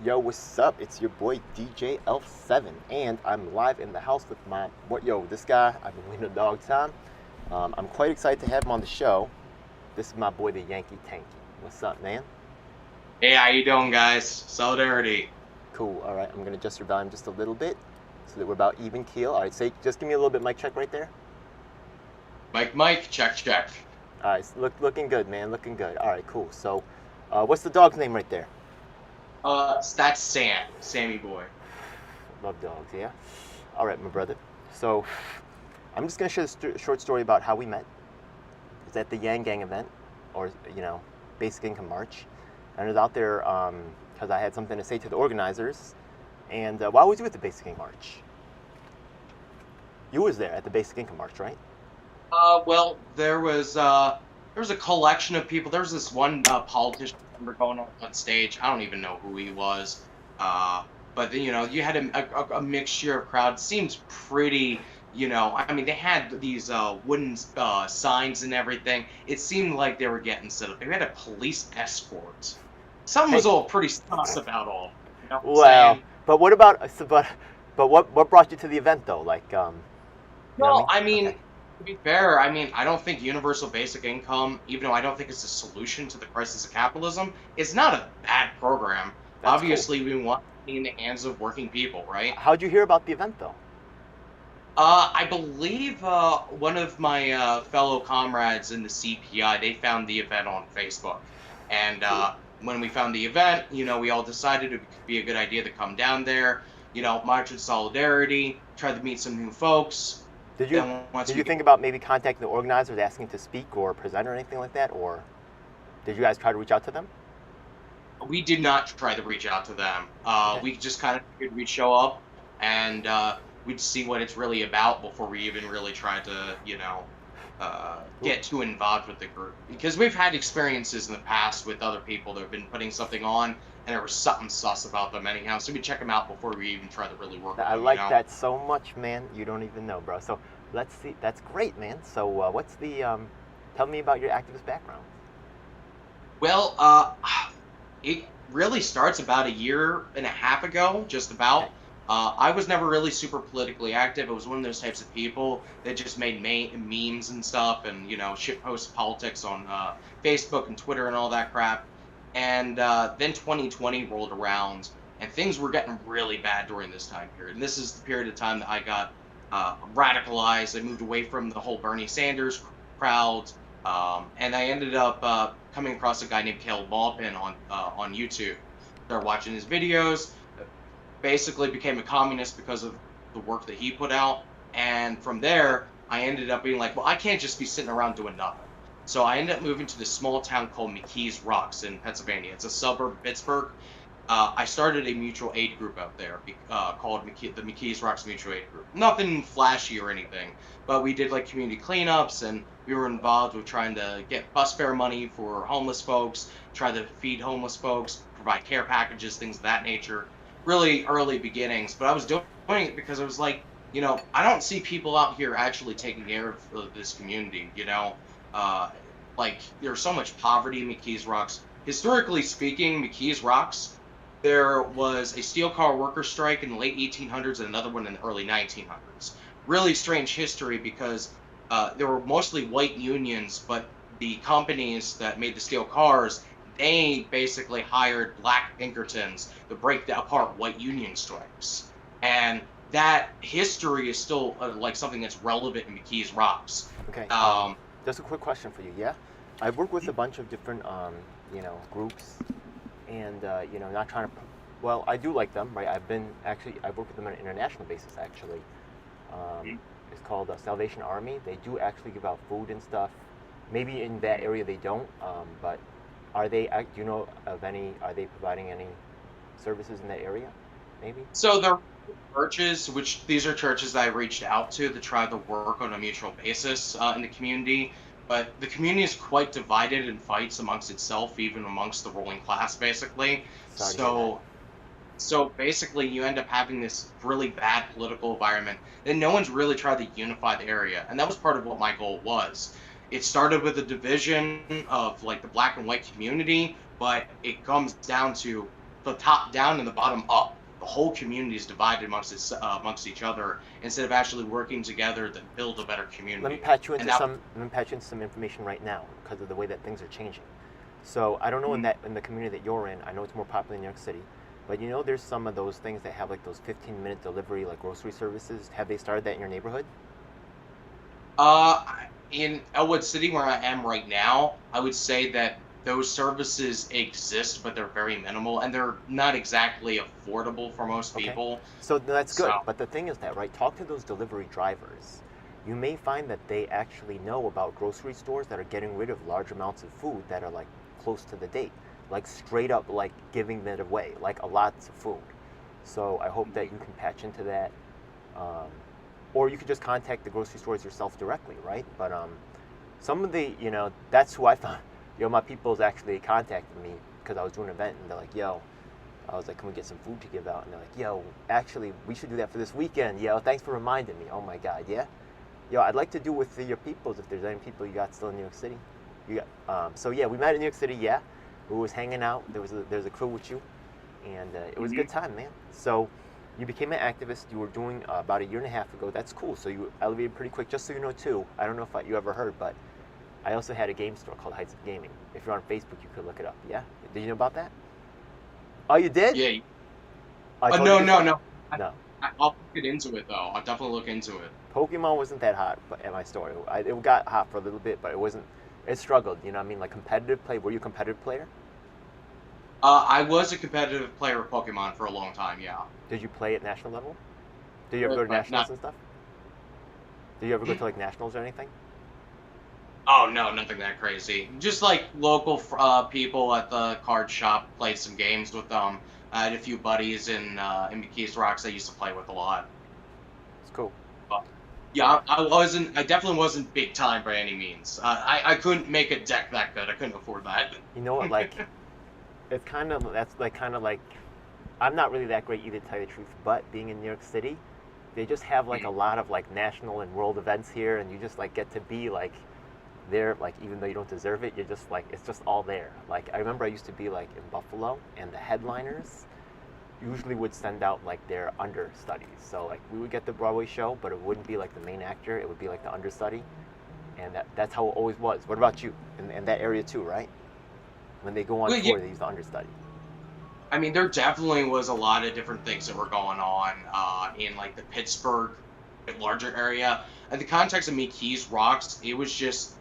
Yo, what's up? It's your boy DJ L7, and I'm live in the house with this guy. I've been waiting a dog time. I'm quite excited to have him on the show. This is my boy, the Yankee Tankie. What's up, man? Hey, how you doing, guys? Solidarity. Cool. All right, I'm gonna adjust your volume just a little bit so that we're about even keel. All right, just give me a little bit mic check right there. Mike, check, check. All right, looking good, man. Looking good. All right, cool. So, what's the dog's name right there? That's Sammy boy. Love dogs, yeah. All right, my brother. So, I'm just gonna share a short story about how we met. It's at the Yang Gang event, or Basic Income March. And I was out there because I had something to say to the organizers. And why was you at the Basic Income March? You was there at the Basic Income March, right? Well, there was a collection of people. There was this one politician going on stage. I don't even know who he was. But then, you had a mixture of crowd. Seems pretty. I mean, they had these wooden signs and everything. It seemed like they were getting set up. They had a police escort. Something was all pretty sus about all. You know what I'm Well, saying? but what about but what brought you to the event though? Like, you know what I Well, mean? I mean, Okay, to be fair, I mean, I don't think universal basic income, even though I don't think it's a solution to the crisis of capitalism, is not a bad program. that's cool. Obviously, we want it in the hands of working people, right? How'd you hear about the event though? I believe one of my fellow comrades in the CPI, they found the event on Facebook. And Cool. when we found the event, we all decided it could be a good idea to come down there, march in solidarity, try to meet some new folks. Did you Then once did we you think about maybe contacting the organizers, asking to speak or present or anything like that, or did you guys try to reach out to them? We did not try to reach out to them. Okay. We just kind of figured we'd show up and we'd see what it's really about before we even really try to, get too involved with the group. Because we've had experiences in the past with other people that have been putting something on and there was something sus about them anyhow. So we check them out before we even try to really work with I them, like that so much, man. You don't even know, bro. So let's see. That's great, man. So what's the tell me about your activist background. Well, it really starts about a year and a half ago, just Okay. about. I was never really super politically active. I was one of those types of people that just made memes and stuff and, shit post politics on Facebook and Twitter and all that crap. And then 2020 rolled around and things were getting really bad during this time period. And this is the period of time that I got radicalized. I moved away from the whole Bernie Sanders crowd. And I ended up coming across a guy named Caleb Maupin on YouTube. Started watching his videos. Basically, became a communist because of the work that he put out. And from there, I ended up being like, well, I can't just be sitting around doing nothing. So I ended up moving to this small town called McKees Rocks in Pennsylvania. It's a suburb of Pittsburgh. I started a mutual aid group out there called the McKees Rocks Mutual Aid Group. Nothing flashy or anything, but we did like community cleanups and we were involved with trying to get bus fare money for homeless folks, try to feed homeless folks, provide care packages, things of that nature. Really early beginnings, but I was doing it because I was like, I don't see people out here actually taking care of this community, uh, like there's so much poverty in McKees Rocks. Historically speaking, McKees Rocks, there was a steel car worker strike in the late 1800s and another one in the early 1900s. Really strange history because there were mostly white unions, but the companies that made the steel cars, they basically hired black Pinkertons to break apart white union strikes. And that history is still like something that's relevant in McKees Rocks. Okay. Um, Just a quick question for you. Yeah, I've worked with a bunch of different groups, and not trying to. Well, I do like them, right? I've worked with them on an international basis actually. Um, it's called Salvation Army. They do actually give out food and stuff. Maybe in that area they don't, but do you know of any? Are they providing any services in that area? Maybe. So there are churches, which these are churches that I reached out to try to work on a mutual basis in the community. But the community is quite divided and fights amongst itself, even amongst the ruling class, basically. Sorry to hear that. So basically, you end up having this really bad political environment. And no one's really tried to unify the area, and that was part of what my goal was. It started with a division of like the black and white community, but it comes down to the top down and the bottom up. The whole community is divided amongst each other instead of actually working together to build a better community. And that, Let me patch you into some information right now because of the way that things are changing. So I don't know in the community that you're in. I know it's more popular in New York City, but you know there's some of those things that have like those 15-minute delivery like grocery services. Have they started that in your neighborhood? uh, in Elwood City, where I am right now, I would say that those services exist, but they're very minimal and they're not exactly affordable for most Okay. people. So that's So, good. But the thing is that, right, talk to those delivery drivers. You may find that they actually know about grocery stores that are getting rid of large amounts of food that are like close to the date, like straight up like giving it away, like a lots of food. So I hope that you can patch into that. Um, or you could just contact the grocery stores yourself directly, right? But some of the, that's who I found. My people's actually contacted me because I was doing an event, and they're like, yo, I was like, can we get some food to give out? And they're like, yo, actually, we should do that for this weekend. Yo, thanks for reminding me. Oh my God, yeah? Yo, I'd like to do with your peoples if there's any people you got still in New York City. You got, so yeah, we met in New York City, yeah. We was hanging out. There's a crew with you, and it was a good time, man. So you became an activist. You were doing about a year and a half ago. That's cool. So you elevated pretty quick. Just so you know, too, I don't know if you ever heard, but I also had a game store called Heights of Gaming. If you're on Facebook, you could look it up. Yeah? Did you know about that? Oh, you did? yeah. I told you No, no, before? no. No. I'll look into it though. I'll definitely look into it. Pokemon wasn't that hot at my store. It got hot for a little bit, but it wasn't. It struggled. You know what I mean? Like competitive play. Were you a competitive player? I was a competitive player of Pokemon for a long time. Yeah. Did you play at national level? Did you ever go to But nationals not. and stuff? Did you ever go to like nationals or anything? Oh no, nothing that crazy. Just like local people at the card shop. Played some games with them. I had a few buddies in McKees Rocks I used to play with a lot. It's cool. But Yeah. yeah, I wasn't. I definitely wasn't big time by any means. I couldn't make a deck that good. I couldn't afford that. You know what? Like, it's kind of that's like kind of like I'm not really that great either, to tell you the truth. But being in New York City, they just have like a lot of like national and world events here, and you just like get to be like there, like even though you don't deserve it, you're just like it's just all there. Like I remember I used to be like in Buffalo, and the headliners usually would send out like their understudies. So like we would get the Broadway show, but it wouldn't be like the main actor. It would be like the understudy, and that's how it always was. What about you in that area too, right? When they go on Well, yeah, tour, they use the understudy. I mean, there definitely was a lot of different things that were going on in like the Pittsburgh larger area. In the context of McKees Rocks, it was just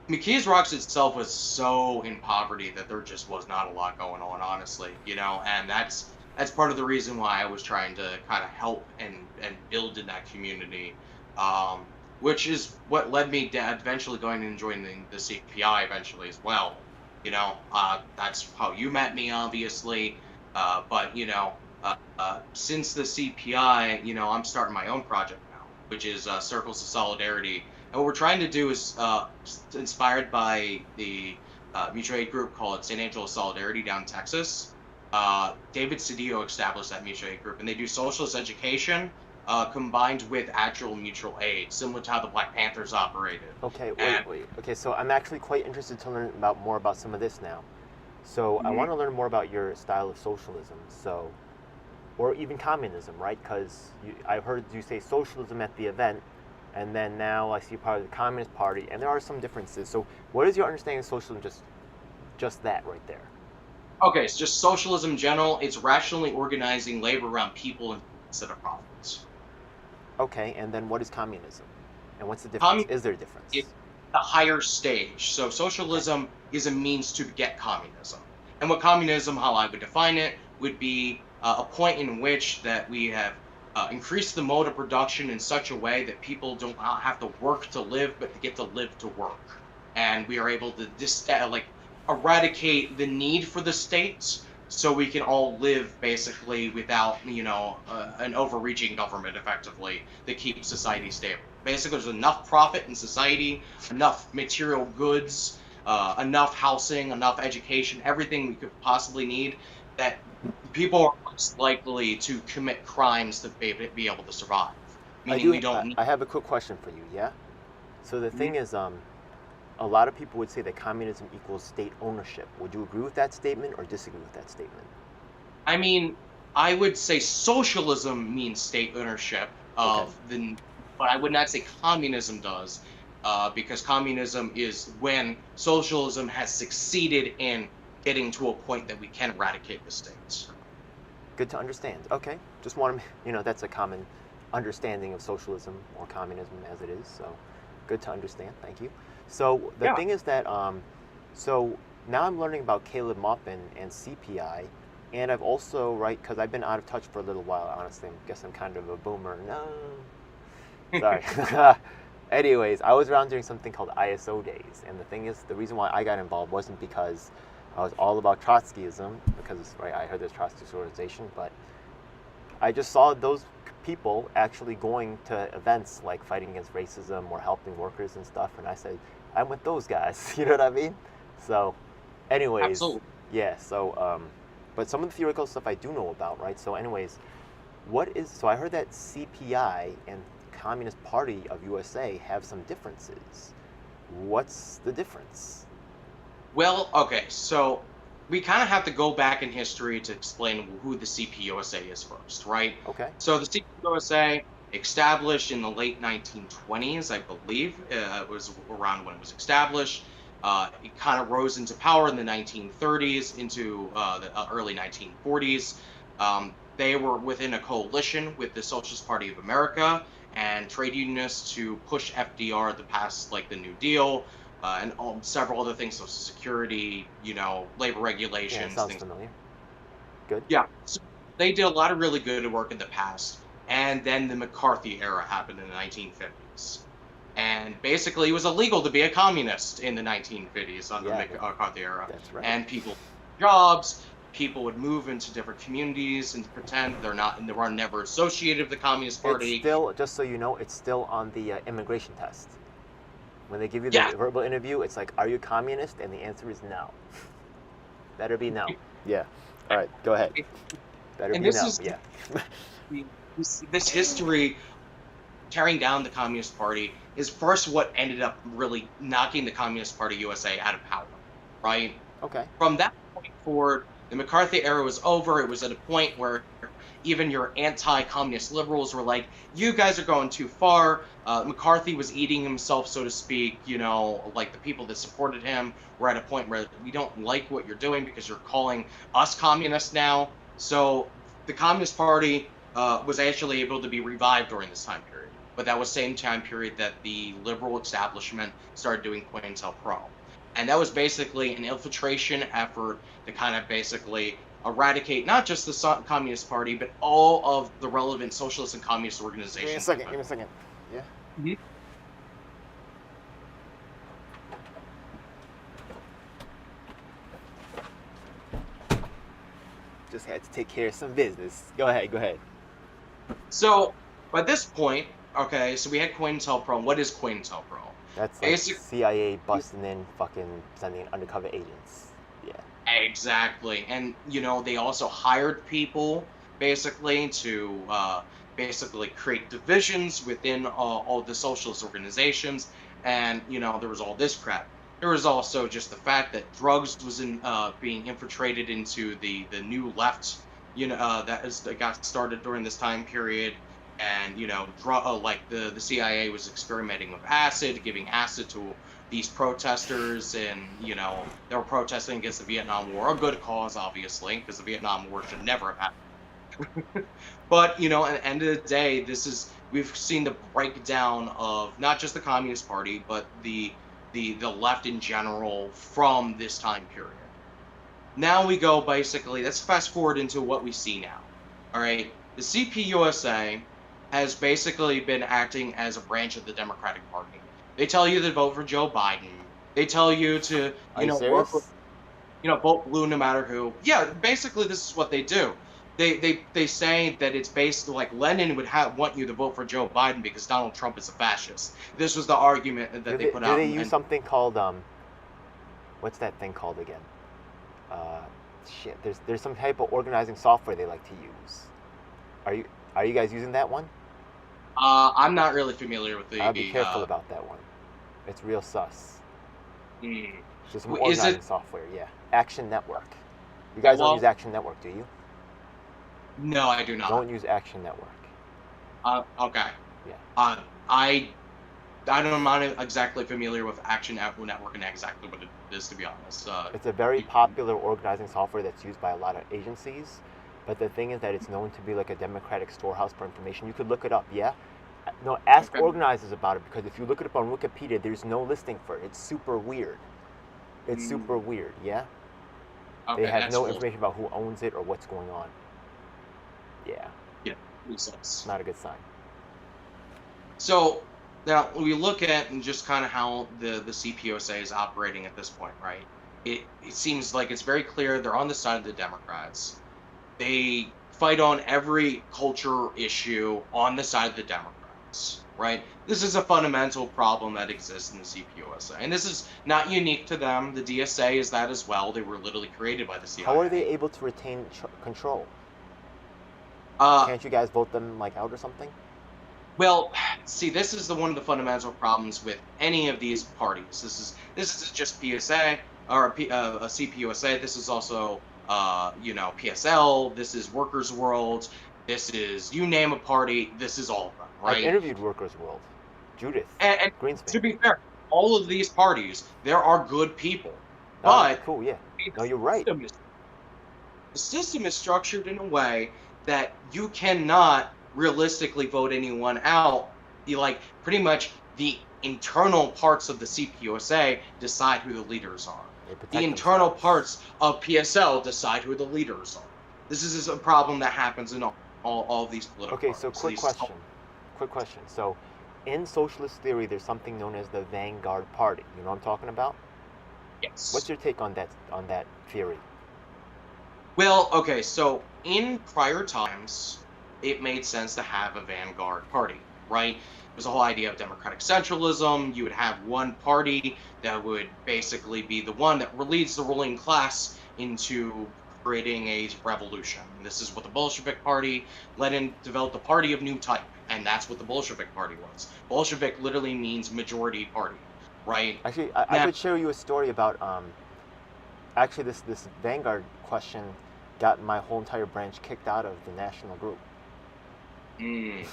McKees Rocks itself was so in poverty that there just was not a lot going on, honestly, and that's part of the reason why I was trying to kind of help and build in that community, um, which is what led me to eventually going and joining the CPI eventually as well. That's how you met me, obviously, but since the CPI, I'm starting my own project now, which is Circles of Solidarity. And what we're trying to do is inspired by the mutual aid group called St. Angelo Solidarity down in Texas. David Cedillo established that mutual aid group, and they do socialist education combined with actual mutual aid, similar to how the Black Panthers operated. Okay, And wait. Okay, so I'm actually quite interested to learn more about some of this now. So I Mhm. want to learn more about your style of socialism. So, or even communism, right? Because I've heard you say socialism at the event, and then now I see part of the Communist Party, and there are some differences. So, what is your understanding of socialism? Just that right there. Okay, it's just socialism in general. It's rationally organizing labor around people instead of profits. Okay, and then what is communism? And what's the difference? Communism Is there a is difference? the higher stage. So Okay. socialism is a means to get communism. And what communism, how I would define it, would be a point in which that we have increased the mode of production in such a way that people don't have to work to live, but they get to live to work. And we are able to like eradicate the need for the states so we can all live basically without, an overreaching government effectively that keeps society stable. Basically, there's enough profit in society, enough material goods, enough housing, enough education, everything we could possibly need that people are less likely to commit crimes to be able to survive. Meaning we don't need. I have a quick question for you. Yeah. So the Mhm. thing is, a lot of people would say that communism equals state ownership. Would you agree with that statement or disagree with that statement? I mean, I would say socialism means state ownership Okay. of the, but I would not say communism does, because communism is when socialism has succeeded in getting to a point that we can eradicate the states. Good to understand. Okay. Just want to, that's a common understanding of socialism or communism as it is. So good to understand. Thank you. So the Yeah. thing is that, so now I'm learning about Caleb Maupin and CPI, and I've also, right, because I've been out of touch for a little while, honestly. I guess I'm kind of a boomer. No. Sorry. Anyways, I was around during something called ISO days, and the thing is, the reason why I got involved wasn't because I was all about Trotskyism, because right, I heard there's Trotskyist organization, but I just saw those people actually going to events like fighting against racism or helping workers and stuff, and I said, I'm with those guys. You know what I mean? So, anyways, Absolutely. yeah. So, but some of the theoretical stuff I do know about, right? So, anyways, what is so? I heard that CPI and Communist Party of USA have some differences. What's the difference? Well, okay, so we kind of have to go back in history to explain who the CPUSA is first, right? Okay. So the CPUSA, established in the late 1920s, I believe, was around when it was established. It kind of rose into power in the 1930s, into the early 1940s. They were within a coalition with the Socialist Party of America and trade unionists to push FDR to pass like the New Deal, and several other things, Social Security, labor Yeah, it regulations, sounds things. familiar. Good. Yeah, so they did a lot of really good work in the past, and then the McCarthy era happened in the 1950s. And basically, it was illegal to be a communist in the 1950s under the Yeah, McCarthy era. that's right. And people jobs, people would move into different communities and pretend they're not, and they were never associated with the Communist It's Party. still, just so you know, it's still on the immigration test. When they give you the Yeah, verbal interview, it's like, are you a communist? And the answer is no. Better be no. Yeah. All right, go ahead. Better and be this no. is Yeah. this history tearing down the Communist Party is first what ended up really knocking the Communist Party USA out of power, right? Okay. From that point forward, the McCarthy era was over. It was at a point where even your anti-communist liberals were like, "You guys are going too far." McCarthy was eating himself, so to speak. Like the people that supported him were at a point where we don't like what you're doing because you're calling us communists now. So the Communist Party was actually able to be revived during this time period. But that was same time period that the liberal establishment started doing COINTELPRO. And that was basically an infiltration effort to kind of basically eradicate not just the Communist Party, but all of the relevant socialist and communist Give me a organizations second. within. Give me a second. Yeah. Mhm. Just had to take care of some business. Go ahead. Go ahead. So by this point, okay, so we had COINTELPRO. What is COINTELPRO? That's like Basically, CIA busting in, fucking sending undercover agents. Yeah. exactly. And they also hired people basically to basically create divisions within all the socialist organizations. And there was all this crap. There was also just the fact that drugs was being infiltrated into the new left, that got started during this time period. And like the CIA was experimenting with acid, giving acid to these protesters, and they were protesting against the Vietnam War, a good cause, obviously, because the Vietnam War should never have happened. But at the end of the day, we've seen the breakdown of not just the Communist Party, but the left in general from this time period. Now we go basically, let's fast forward into what we see now. All right. The CPUSA has basically been acting as a branch of the Democratic Party. They tell you to vote for Joe Biden. They tell you to, Are you work with, serious? vote blue no matter who. Yeah, basically this is what they do. They say that it's based like Lenin would want you to vote for Joe Biden because Donald Trump is a fascist. This was the argument that Do they they put do out, they and, use and something called what's that thing called again? Uh, shit. There's some type of organizing software they like to use. Are you are you guys using that one? I'm not really familiar with I'll be the careful about that one. It's real sus. hmm. It's just some Is organizing it software. Yeah. Action Network. You guys don't use well? Action Network, do you? No, I do not. Don't use Action Network. Okay. Yeah. I I'm not exactly familiar with Action Network and exactly what it is, to be honest. It's a very You- popular organizing software that's used by a lot of agencies. But the thing is that it's known to be like a democratic storehouse for information. You could look it up, yeah? No, ask okay. organizers about it because if you look it up on Wikipedia, there's no listing for it. It's super weird. It's super Mm, weird, yeah? They okay, have that's no full. information about who owns it or what's going on. Yeah, Yeah, makes sense. not a good sign. So now we look at and just kind of how the CPOSA is operating at this point, right? It seems like it's very clear they're on the side of the Democrats. They fight on every culture issue on the side of the Democrats, right? This is a fundamental problem that exists in the CPUSA. And this is not unique to them. The DSA is that as well. They were literally created by the How are they CIA. able to retain control? Uh, Can't you guys vote them like out or something? well, see, this is the one of the fundamental problems with any of these parties. This is just PSA or a CPUSA. This is also PSL. This is Workers World. This is you name a party. This is all of them, I've right? interviewed Workers World, Judith And Greenspan. to be fair, all of these parties, there are good people, Oh, but cool, yeah. the No, you're right. system is structured in a way that you cannot realistically vote anyone out. You like pretty much the internal parts of the CPUSA decide who the leaders are. They The protect internal themselves. parts of PSL decide who the leaders are. This is a problem that happens in all of these political Okay, so parties. quick question. Quick question. So, in socialist theory, there's something known as the vanguard party. You know what I'm talking about? What's Yes. your take on that theory? Well, okay, so in prior times, it made sense to have a vanguard party, right? There's a whole idea of democratic centralism. You would have one party that would basically be the one that leads the ruling class into creating a revolution. And this is what the Bolshevik Party Lenin developed a party of new type, and that's what the Bolshevik Party was. Bolshevik literally means majority party, right? Actually, I Now, could share you a story about actually this vanguard question got my whole entire branch kicked out of the national group. mm,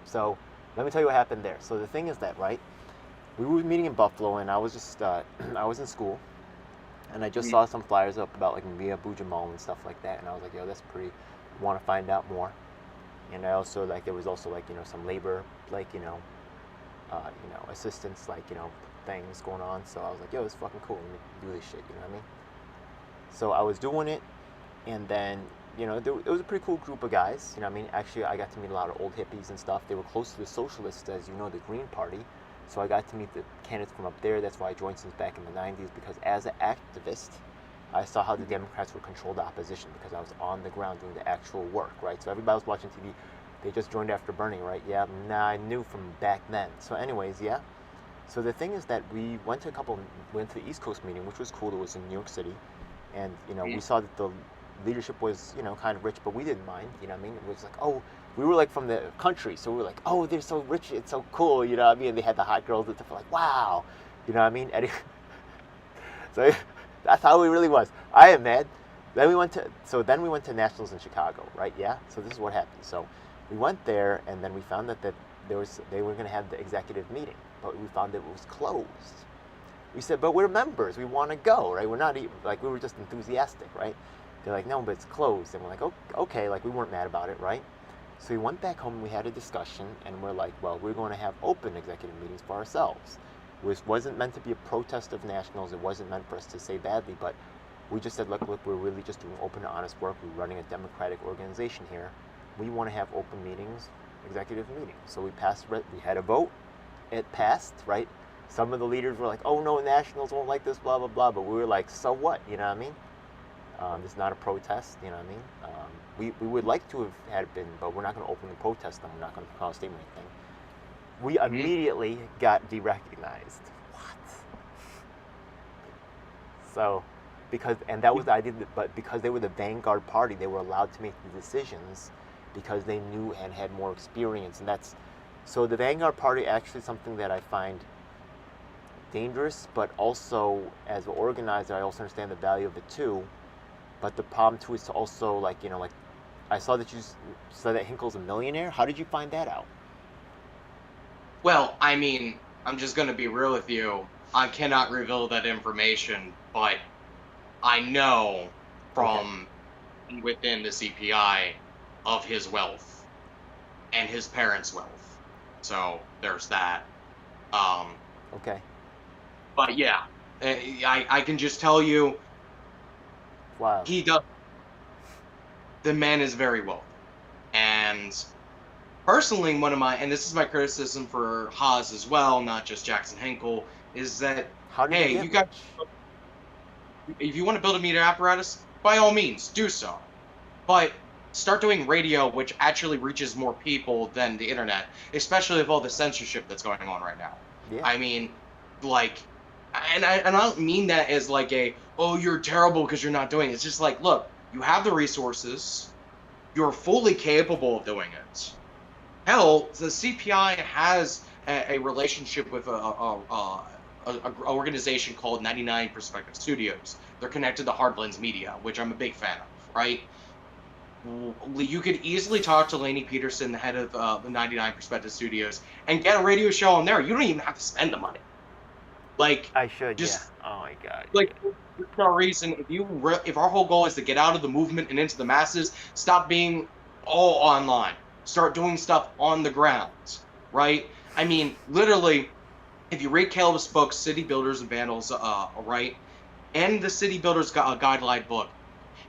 So let me tell you what happened there. So the thing is that right, we were meeting in Buffalo, and I was just I was in school, and I just mm, saw some flyers up about like Mia Bujamal and stuff like that, and I was like, yo, that's pretty. Want to find out more. And I also like there was also like some labor like assistance like things going on. So I was like, yo, it's fucking cool. Let me do this shit. You know what I mean? So I was doing it, and then it was a pretty cool group of guys. You know what I mean? Actually, I got to meet a lot of old hippies and stuff. They were close to the socialists, as you know, the Green Party. So I got to meet the candidates from up there. That's why I joined since back in the 90s, because as an activist, I saw how the Democrats would control the opposition because I was on the ground doing the actual work, right? So everybody was watching TV. They just joined after Bernie, right? Yeah, nah, I knew from back then. So anyways, yeah. So the thing is that we went to the East Coast meeting, which was cool. It was in New York City, and we mm. saw that the leadership was kind of rich, but we didn't mind. You know what I mean? It was like, oh, we were like from the country, so we were like, oh, they're so rich, it's so cool. You know what I mean? And they had the hot girls and stuff like, wow. You know what I mean? So that's how it really was. I am mad. Then we went to nationals in Chicago, right? Yeah. So this is what happened. So we went there, and then we found that they were going to have the executive meeting, but we found that it was closed. We said, but we're members. We want to go, right? We're not even like we were just enthusiastic, right? They're like, no, but it's closed, and we're like, okay, like we weren't mad about it, right? So we went back home and we had a discussion, and we're like, well, we're going to have open executive meetings for ourselves. Which wasn't meant to be a protest of nationals. It wasn't meant for us to say badly, but we just said, look, we're really just doing open and honest work. We're running a democratic organization here. We want to have open meetings, executive meetings. So we had a vote. It passed, right? Some of the leaders were like, oh no, nationals won't like this, blah, blah, blah. But we were like, so what? You know what I mean? This is not a protest, you know what I mean? We would like to have had it been, but we're not going to openly protest them. We're not going to call a statement or anything. We Mhm. immediately got derecognized. What? So, and that was the idea, but because they were the vanguard party, they were allowed to make the decisions because they knew and had more experience. So the vanguard party actually is something that I find dangerous, but also as an organizer, I also understand the value of it too. But the problem too is to also like I saw that you said that Hinkle's a millionaire. How did you find that out? Well, I mean, I'm just going to be real with you. I cannot reveal that information, but I know Okay. from within the CPI of his wealth and his parents' wealth. So there's that. Um, Okay. but yeah, I can just tell you Wow. he does. The man is very wealthy, and personally, one of my, and this is my criticism for Haas as well, not just Jackson Hinkle, is that How did he hey, get you got rich? if you want to build a media apparatus, by all means, do so. But start doing radio, which actually reaches more people than the internet, especially with all the censorship that's going on right now. Yeah. I mean, like, and I don't mean that as like a oh you're terrible because you're not doing it. It's just like look, you have the resources, you're fully capable of doing it. Hell, the CPI has a relationship with a organization called 99 Perspective Studios. They're connected to Hardlands Media, which I'm a big fan of, right? You could easily talk to Lainey Peterson, the head of the 99 Perspective Studios, and get a radio show on there. You don't even have to spend the money. Like, I should. Yeah. just Oh my God. like there's no reason if our whole goal is to get out of the movement and into the masses, stop being all online. Start doing stuff on the ground, right? I mean, literally, if you read Caleb's book, City Builders and Vandals, right, and the City Builders Guideline book,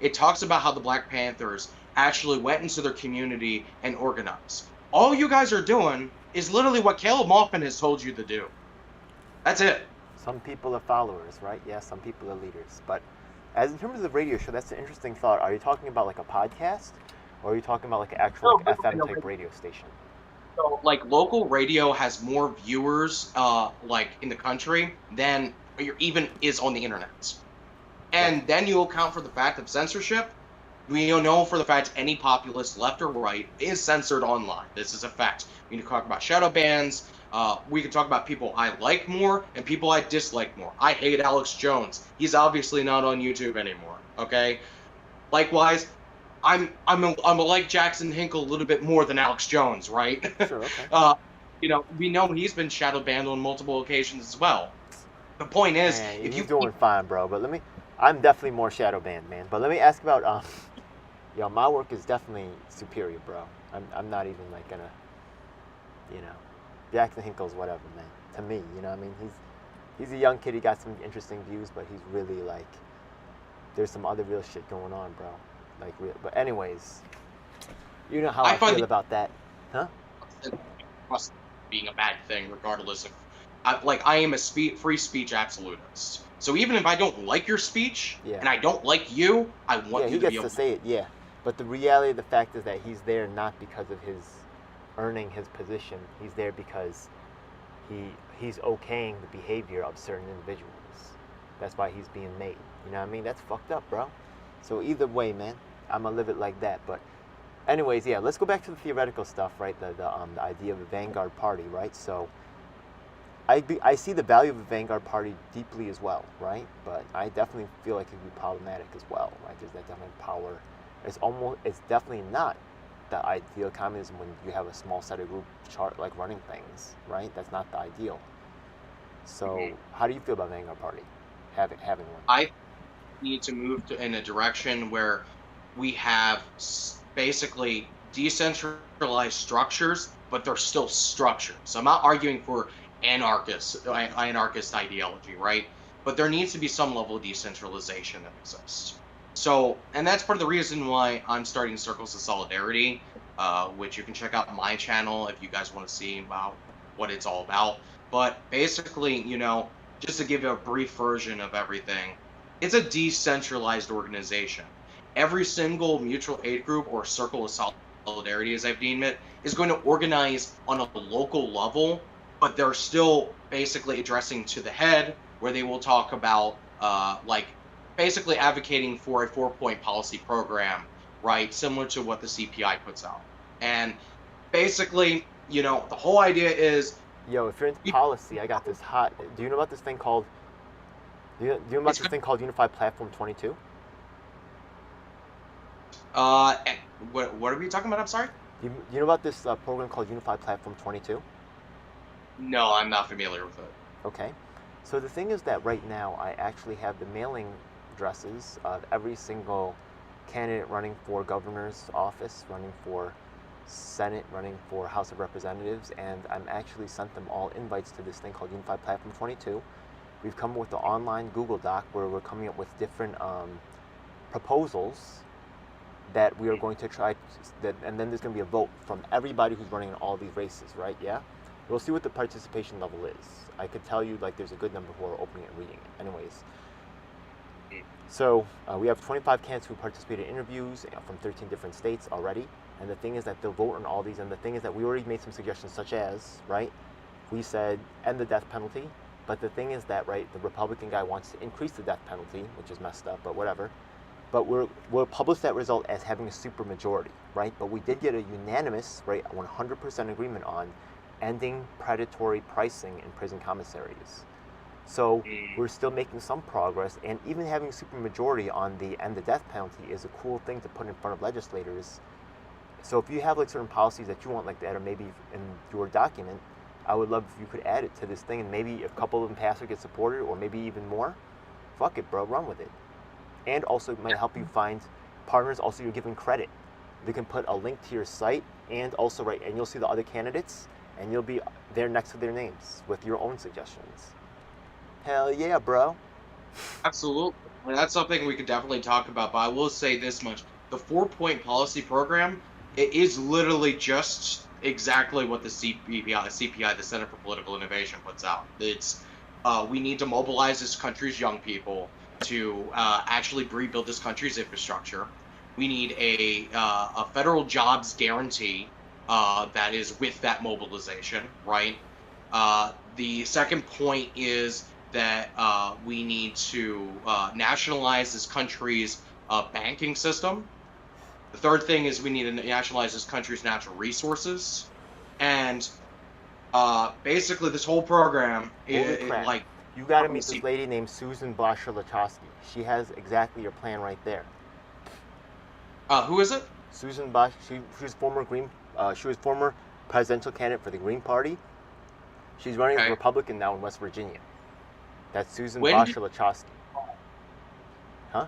it talks about how the Black Panthers actually went into their community and organized. All you guys are doing is literally what Caleb Moffman has told you to do. That's it. Some people are followers, right? Yeah. Some people are leaders. But as in terms of the radio show, that's an interesting thought. Are you talking about like a podcast, or are you talking about like an actual No, like FM type radio station? so like local radio has more viewers like in the country than even is on the internet. Right. And then you account for the fact of censorship. We know for the fact any populist, left or right, is censored online. This is a fact. We can talk about shadow bans. We can talk about people I like more and people I dislike more. I hate Alex Jones. He's obviously not on YouTube anymore. Okay. Likewise, I'm a like Jackson Hinkle a little bit more than Alex Jones, right? Sure. Okay. We know he's been shadow banned on multiple occasions as well. The point is, Man, if he's you doing fine, bro. But I'm definitely more shadow banned, man. But let me ask about yo, my work is definitely superior, bro. I'm not even like gonna, you know, Jackson Hinkle's whatever, man. To me, you know what I mean? He's a young kid. He got some interesting views, but he's really like, there's some other real shit going on, bro. Like real. But anyways, you know how I find feel about that, huh? the being a bad thing, regardless of, I am a free speech absolutist. So even if I don't like your speech Yeah. and I don't like you, I Yeah, want he you to be gets able to say it, yeah. But the reality of the fact is that he's there not because of his earning his position. He's there because he's okaying the behavior of certain individuals. That's why he's being made. You know what I mean? That's fucked up, bro. So either way, man, I'm gonna live it like that. But anyways, yeah, let's go back to the theoretical stuff, right? The idea of a vanguard party, right? So I see the value of a vanguard party deeply as well, right? But I definitely feel like it could be problematic as well, right? There's that definitely power. It's definitely not the ideal communism when you have a small set of group chart like running things, right? That's not the ideal. So how do you feel about vanguard party having one? I need to move in a direction where we have basically decentralized structures, but they're still structured. So I'm not arguing for anarchist ideology, right? But there needs to be some level of decentralization that exists. So, and that's part of the reason why I'm starting Circles of Solidarity, which you can check out my channel if you guys want to see about what it's all about. But basically, just to give you a brief version of everything, it's a decentralized organization. Every single mutual aid group or circle of solidarity, as I've deemed it, is going to organize on a local level, but they're still basically addressing to the head, where they will talk about basically advocating for a 4-point policy program, right, similar to what the CPI puts out. And basically, the whole idea is, Yo, if you're into policy, I got this hot. Do you know about this thing called? Do you know about this thing called Unified Platform 22? What are we talking about? I'm sorry. You know about this program called Unified Platform 22? No, I'm not familiar with it. Okay. So the thing is that right now I actually have the mailing addresses of every single candidate running for governor's office, running for Senate, running for House of Representatives, and I'm actually sent them all invites to this thing called Unified Platform 22. We've come up with the online Google Doc where we're coming up with different proposals that we are going to try and then there's going to be a vote from everybody who's running in all these races, right? Yeah. We'll see what the participation level is. I could tell you like there's a good number who are opening it and reading it. Anyways, so we have 25 candidates who participated in interviews from 13 different states already. And the thing is that they'll vote on all these. And the thing is that we already made some suggestions, such as, right, we said end the death penalty. But the thing is that, right, the Republican guy wants to increase the death penalty, which is messed up, but whatever. But we'll publish that result as having a super majority, right? But we did get a unanimous, right, 100% agreement on ending predatory pricing in prison commissaries. So we're still making some progress, and even having a supermajority on the end the death penalty is a cool thing to put in front of legislators. So if you have like certain policies that you want like that, or maybe in your document, I would love if you could add it to this thing, and maybe a couple of them pass or get supported, or maybe even more. Fuck it, bro, run with it. And also it might help you find partners. Also, you're given credit. They can put a link to your site, and also right, and you'll see the other candidates, and you'll be there next to their names with your own suggestions. Hell yeah, bro. Absolutely. And that's something we could definitely talk about, but I will say this much. The 4-point policy program, it is literally just exactly what the CPI, the Center for Political Innovation, puts out. It's we need to mobilize this country's young people to actually rebuild this country's infrastructure. We need a federal jobs guarantee that is with that mobilization, right? The second point is that we need to nationalize this country's banking system. The third thing is we need to nationalize this country's natural resources. And basically, this whole program, like, you got to meet this lady named Susan Blasher-Lachowski. She has exactly your plan right there. Who is it? Susan Bosch. She was former presidential candidate for the Green Party. She's running as a Republican now in West Virginia. That's Susan Blasher-Lachowski. Huh?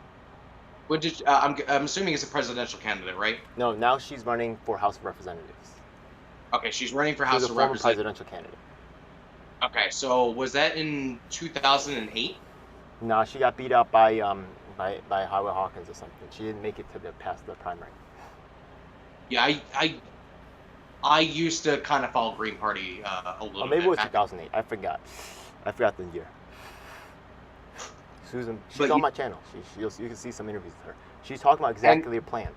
I'm assuming it's a presidential candidate, right? No, now she's running for House of Representatives. Okay, she's running for House of Representatives. Presidential candidate. Okay, so was that in 2008? No, she got beat out by Howard Hawkins or something. She didn't make it to past the primary. Yeah, I used to kind of follow Green Party a little bit. Maybe it was 2008. I forgot the year. Susan, she's on my channel. You can see some interviews with her. She's talking about exactly her plan.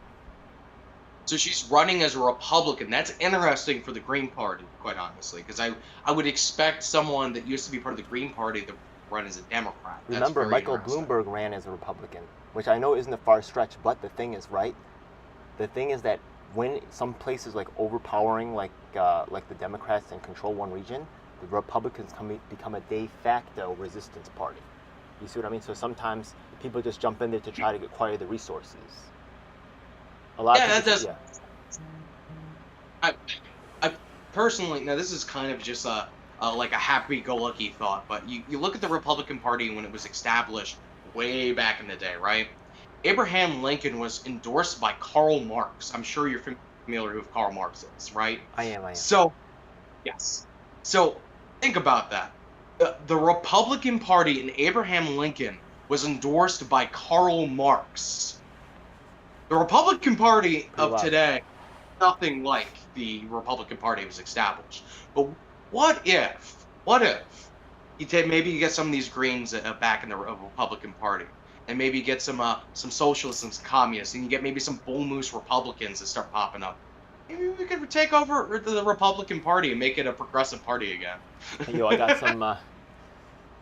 So she's running as a Republican. That's interesting for the Green Party, quite honestly, because I would expect someone that used to be part of the Green Party to run as a Democrat. Remember, Michael Bloomberg ran as a Republican, which I know isn't a far stretch, but the thing is, right? The thing is that when some places like overpowering, like the Democrats and control one region, the Republicans become a de facto resistance party. You see what I mean? So sometimes people just jump in there to try to acquire the resources. That does. Yeah. I personally, now this is kind of just like a happy-go-lucky thought, but you look at the Republican Party when it was established way back in the day, right? Abraham Lincoln was endorsed by Karl Marx. I'm sure you're familiar with Karl Marx is, right? I am. So, yes. So think about that. The Republican Party and Abraham Lincoln was endorsed by Karl Marx. The Republican Party of today, nothing like the Republican Party was established. But what if maybe you get some of these Greens back in the Republican Party, and maybe you get some socialists and some communists, and you get maybe some bull moose Republicans that start popping up. Maybe we could take over the Republican Party and make it a progressive party again. Yo, I got some.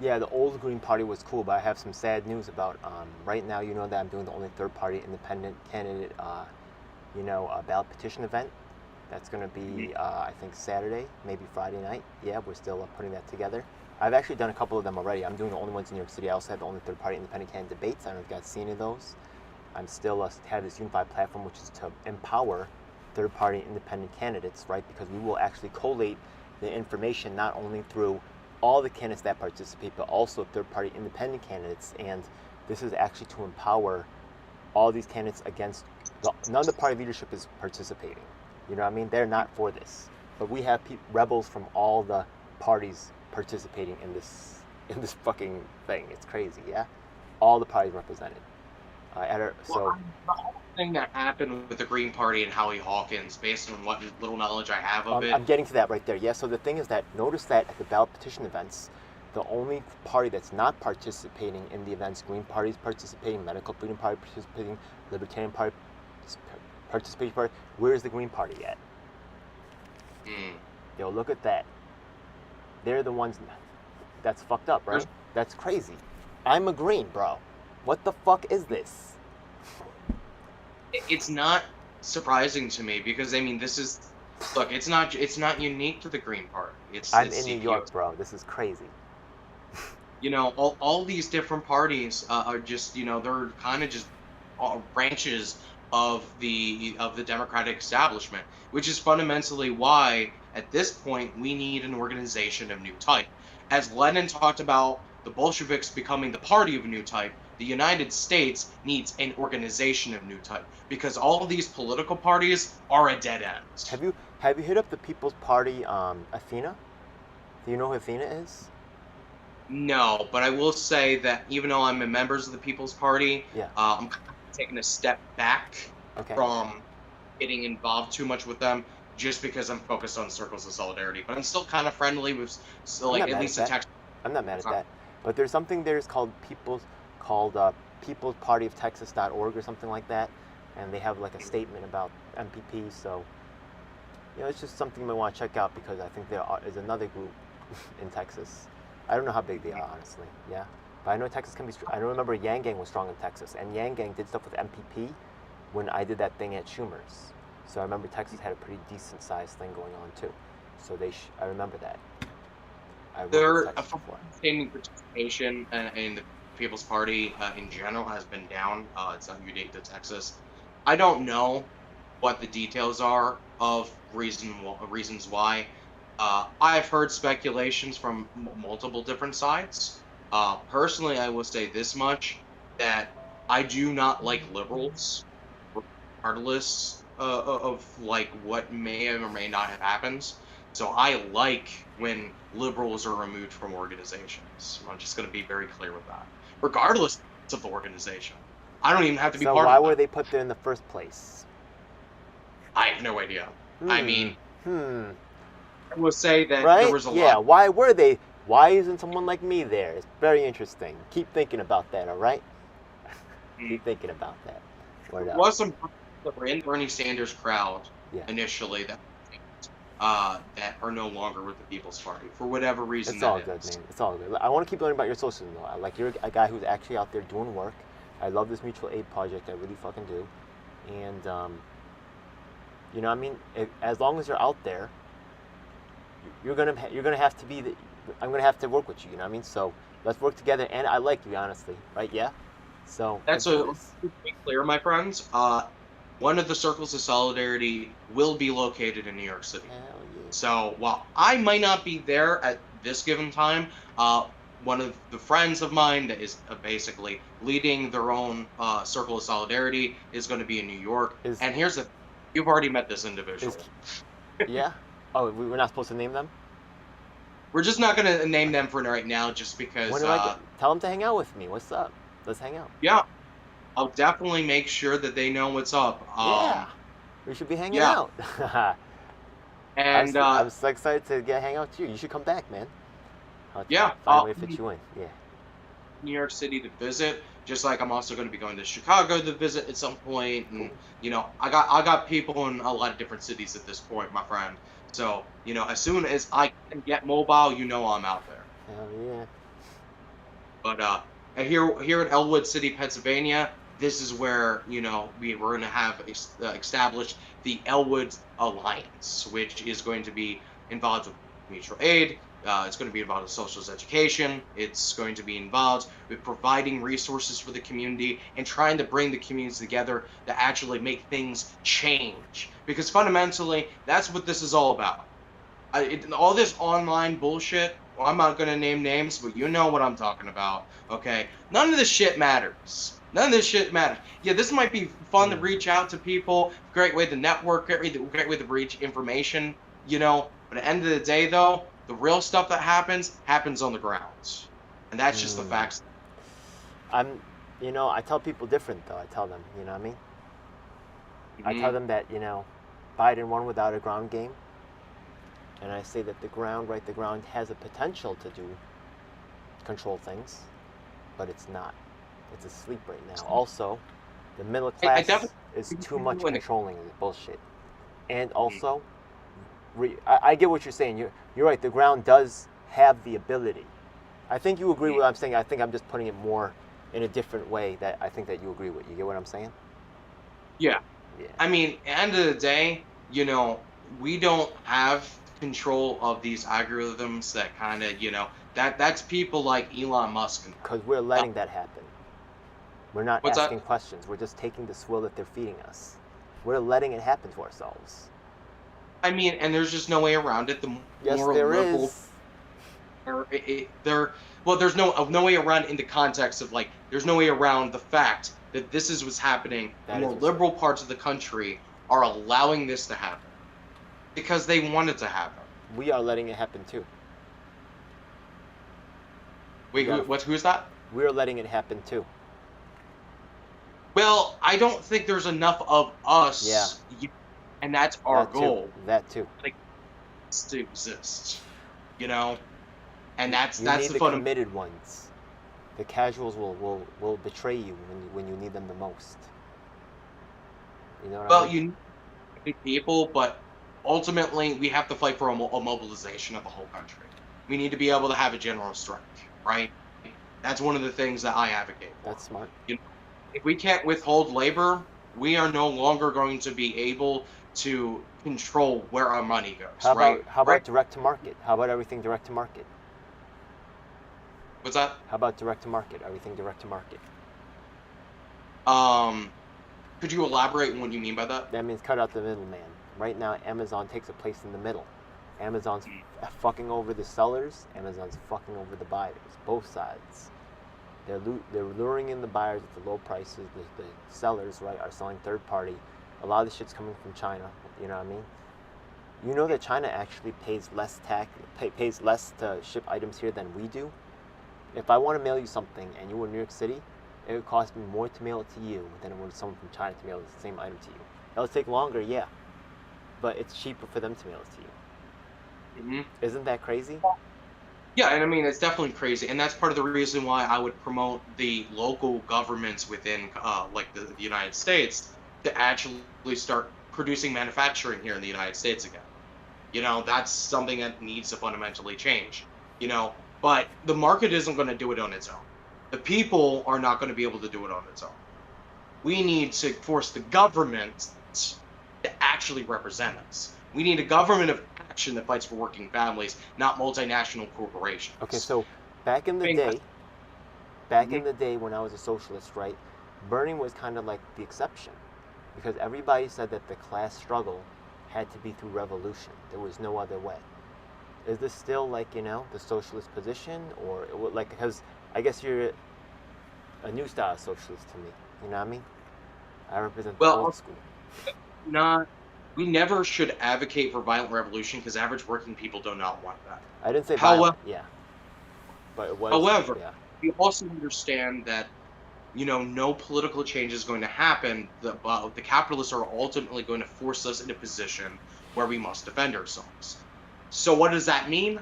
Yeah, the old Green Party was cool, but I have some sad news about right now. You know that I'm doing the only third-party independent candidate, ballot petition event. That's going to be, I think, Saturday, maybe Friday night. Yeah, we're still putting that together. I've actually done a couple of them already. I'm doing the only ones in New York City. I also have the only third-party independent candidate debates. I don't know if you guys see any of those. I'm still have this unified platform, which is to empower third-party independent candidates, right? Because we will actually collate the information not only through all the candidates that participate, but also third-party independent candidates. And this is actually to empower all these candidates against none of the party leadership is participating. You know what I mean? They're not for this, but we have rebels from all the parties participating in this fucking thing. It's crazy, yeah. All the parties represented. The whole thing that happened with the Green Party and Howie Hawkins, based on what little knowledge I have of it. I'm getting to that right there. Yeah. So the thing is that notice that at the ballot petition events, the only party that's not participating in the events, Green Party is participating, Medical Freedom Party participating, Libertarian Party participating party. Where's the Green Party at? Yo, look at that. They're the ones. That's fucked up, right? That's crazy. I'm a Green, bro. What the fuck is this? It's not surprising to me because I mean look, it's not unique to the Green Party. I'm in New York, bro. This is crazy. You know, all these different parties are just, you know, they're kind of just branches of the Democratic establishment, which is fundamentally why at this point we need an organization of new type. As Lenin talked about the Bolsheviks becoming the party of a new type, the United States needs an organization of new type because all of these political parties are a dead end. Have you hit up the People's Party, Athena? Do you know who Athena is? No, but I will say that even though I'm a member of the People's Party, yeah. I'm kind of taking a step back from getting involved too much with them just because I'm focused on circles of solidarity. But I'm still kind of friendly with, at least the text. I'm not mad at that. But there's something called People's Party of Texas.org or something like that, and they have like a statement about MPP. So, you know, it's just something we want to check out because I think there is another group in Texas. I don't know how big they are, honestly. Yeah, but I know Texas can be. I remember Yang Gang was strong in Texas, and Yang Gang did stuff with MPP when I did that thing at Schumer's. So I remember Texas had a pretty decent sized thing going on too. So I remember that. Their participation in the People's Party in general has been down. It's not unique to Texas. I don't know what the details are of reasons why. I've heard speculations from multiple different sides. Personally, I will say this much, that I do not like liberals, regardless of like what may or may not have happened. So I like when liberals are removed from organizations. I'm just going to be very clear with that, regardless of the organization. I don't even have to be part of it. So why were they put there in the first place? I have no idea. I mean, I will say that there was a lot. Yeah, why were they? Why isn't someone like me there? It's very interesting. Keep thinking about that, all right? Keep thinking about that. There was some that were in Bernie Sanders' crowd initially that are no longer with the People's Party for whatever reason. It's all good, man. It's all good. I want to keep learning about your socialism, though. Like, you're a guy who's actually out there doing work. I love this mutual aid project. I really fucking do. And, you know, I mean, as long as you're out there, you're gonna have to be. I'm gonna have to work with you. You know what I mean? So let's work together. And I like you, honestly, right? Yeah. So that's to be clear, my friends. One of the circles of solidarity will be located in New York City. Hell yeah. So while I might not be there at this given time, one of the friends of mine that is basically leading their own circle of solidarity is going to be in New York. And here's you've already met this individual. Yeah. Oh, we're not supposed to name them? We're just not going to name them for right now, just because. Tell them to hang out with me. What's up? Let's hang out. Yeah. I'll definitely make sure that they know what's up. Yeah. We should be hanging out. And I'm so excited to hang out with you. You should come back, man. Find a way to fit you in. Yeah. New York City to visit, just like I'm also going to be going to Chicago to visit at some point. And you know, I got people in a lot of different cities at this point, my friend. So, you know, as soon as I can get mobile, you know I'm out there. Hell yeah. But here at Elwood City, Pennsylvania, this is where, you know, we're going to have established the Elwood Alliance, which is going to be involved with mutual aid, It's going to be involved in socialist education. It's going to be involved with providing resources for the community and trying to bring the communities together to actually make things change. Because fundamentally, that's what this is all about. All this online bullshit, well, I'm not going to name names, but you know what I'm talking about. Okay. None of this shit matters. None of this shit matters. Yeah, this might be fun to reach out to people. Great way to network. Great way to reach information. But at the end of the day, though, the real stuff that happens on the grounds, and that's just the Mm. facts. I'm, I tell people different though. I tell them, you know what I mean? I tell Mhm. them that, Biden won without a ground game. And I say that the ground has a potential to control things, but it's not. It's asleep right now. Also, the middle I class definitely is agree too with much you in the controlling the bullshit. And Mhm. also, I get what you're saying. You're right. The ground does have the ability. I think you agree with Mhm. what I'm saying. I think I'm just putting it more in a different way that I think that you agree with. You get what I'm saying? Yeah. Yeah. I mean, end of the day, we don't have control of these algorithms that kind of, that's people like Elon Musk and Because we're uh, letting that happen. We're not what's asking that? questions. We're just taking the swill that they're feeding us. We're letting it happen to ourselves. I mean, and there's just no way around it. The Yes, more there liberal is. they're well, there's no way around in the context of like there's no way around the fact that this is what's happening. The That is more what's liberal happening. parts of the country are allowing this to happen because they want it to happen. We are letting it happen too. You Wait, gotta. who's that? We're letting it happen too. Well, I don't think there's enough of Yeah, us, and that's our that too. goal, That too. like to exist, you know, and You, that's you that's need the the fun. committed ones. The casuals will betray you when you need them the most. You know what I Well, mean? you need people, but ultimately we have to fight for a mobilization of the whole country. We need to be able to have a general strike, right? That's one of the things that I advocate That's for. smart. You know, if we can't withhold labor, we are no longer going to be able to control where our money goes, How right? about how Right? about direct to market? How about everything direct to market? What's that? How about direct to market? Everything direct to market. Um, could you elaborate on what you mean by that? That means cut out the middleman. Right now, Amazon takes a place in the middle. Amazon's fucking over the sellers. Amazon's fucking over the buyers. Both sides. They're luring in the buyers at the low prices. The sellers, right, are selling third party. A lot of the shit's coming from China. You know what I mean? You know that China actually pays less pays less to ship items here than we do. If I want to mail you something and you were in New York City, it would cost me more to mail it to you than it would someone from China to mail the same item to you. It'll take longer, yeah, but it's cheaper for them to mail it to you. Hmm. Isn't that crazy? Yeah, and I mean it's definitely crazy, and that's part of the reason why I would promote the local governments within, like the United States, to actually start producing manufacturing here in the United States again. That's something that needs to fundamentally change. But the market isn't going to do it on its own. The people are not going to be able to do it on its own. We need to force the government to actually represent us. We need a government of action that fights for working families, not multinational Okay, corporations. so back in the Being day, back in Mhm. the day when I was a socialist, right, burning was kind of like the exception because everybody said that the class struggle had to be through revolution. There was no other way. Is this still like the socialist position, or like because I guess you're a new style socialist to me. You know what I mean? I represent the old Well, school. not we never should advocate for violent revolution because average working people do not want that. I didn't say However, violent, yeah, but it was, however, yeah. we also understand that no political change is going to happen. The capitalists are ultimately going to force us in a position where we must defend ourselves. So what does that mean?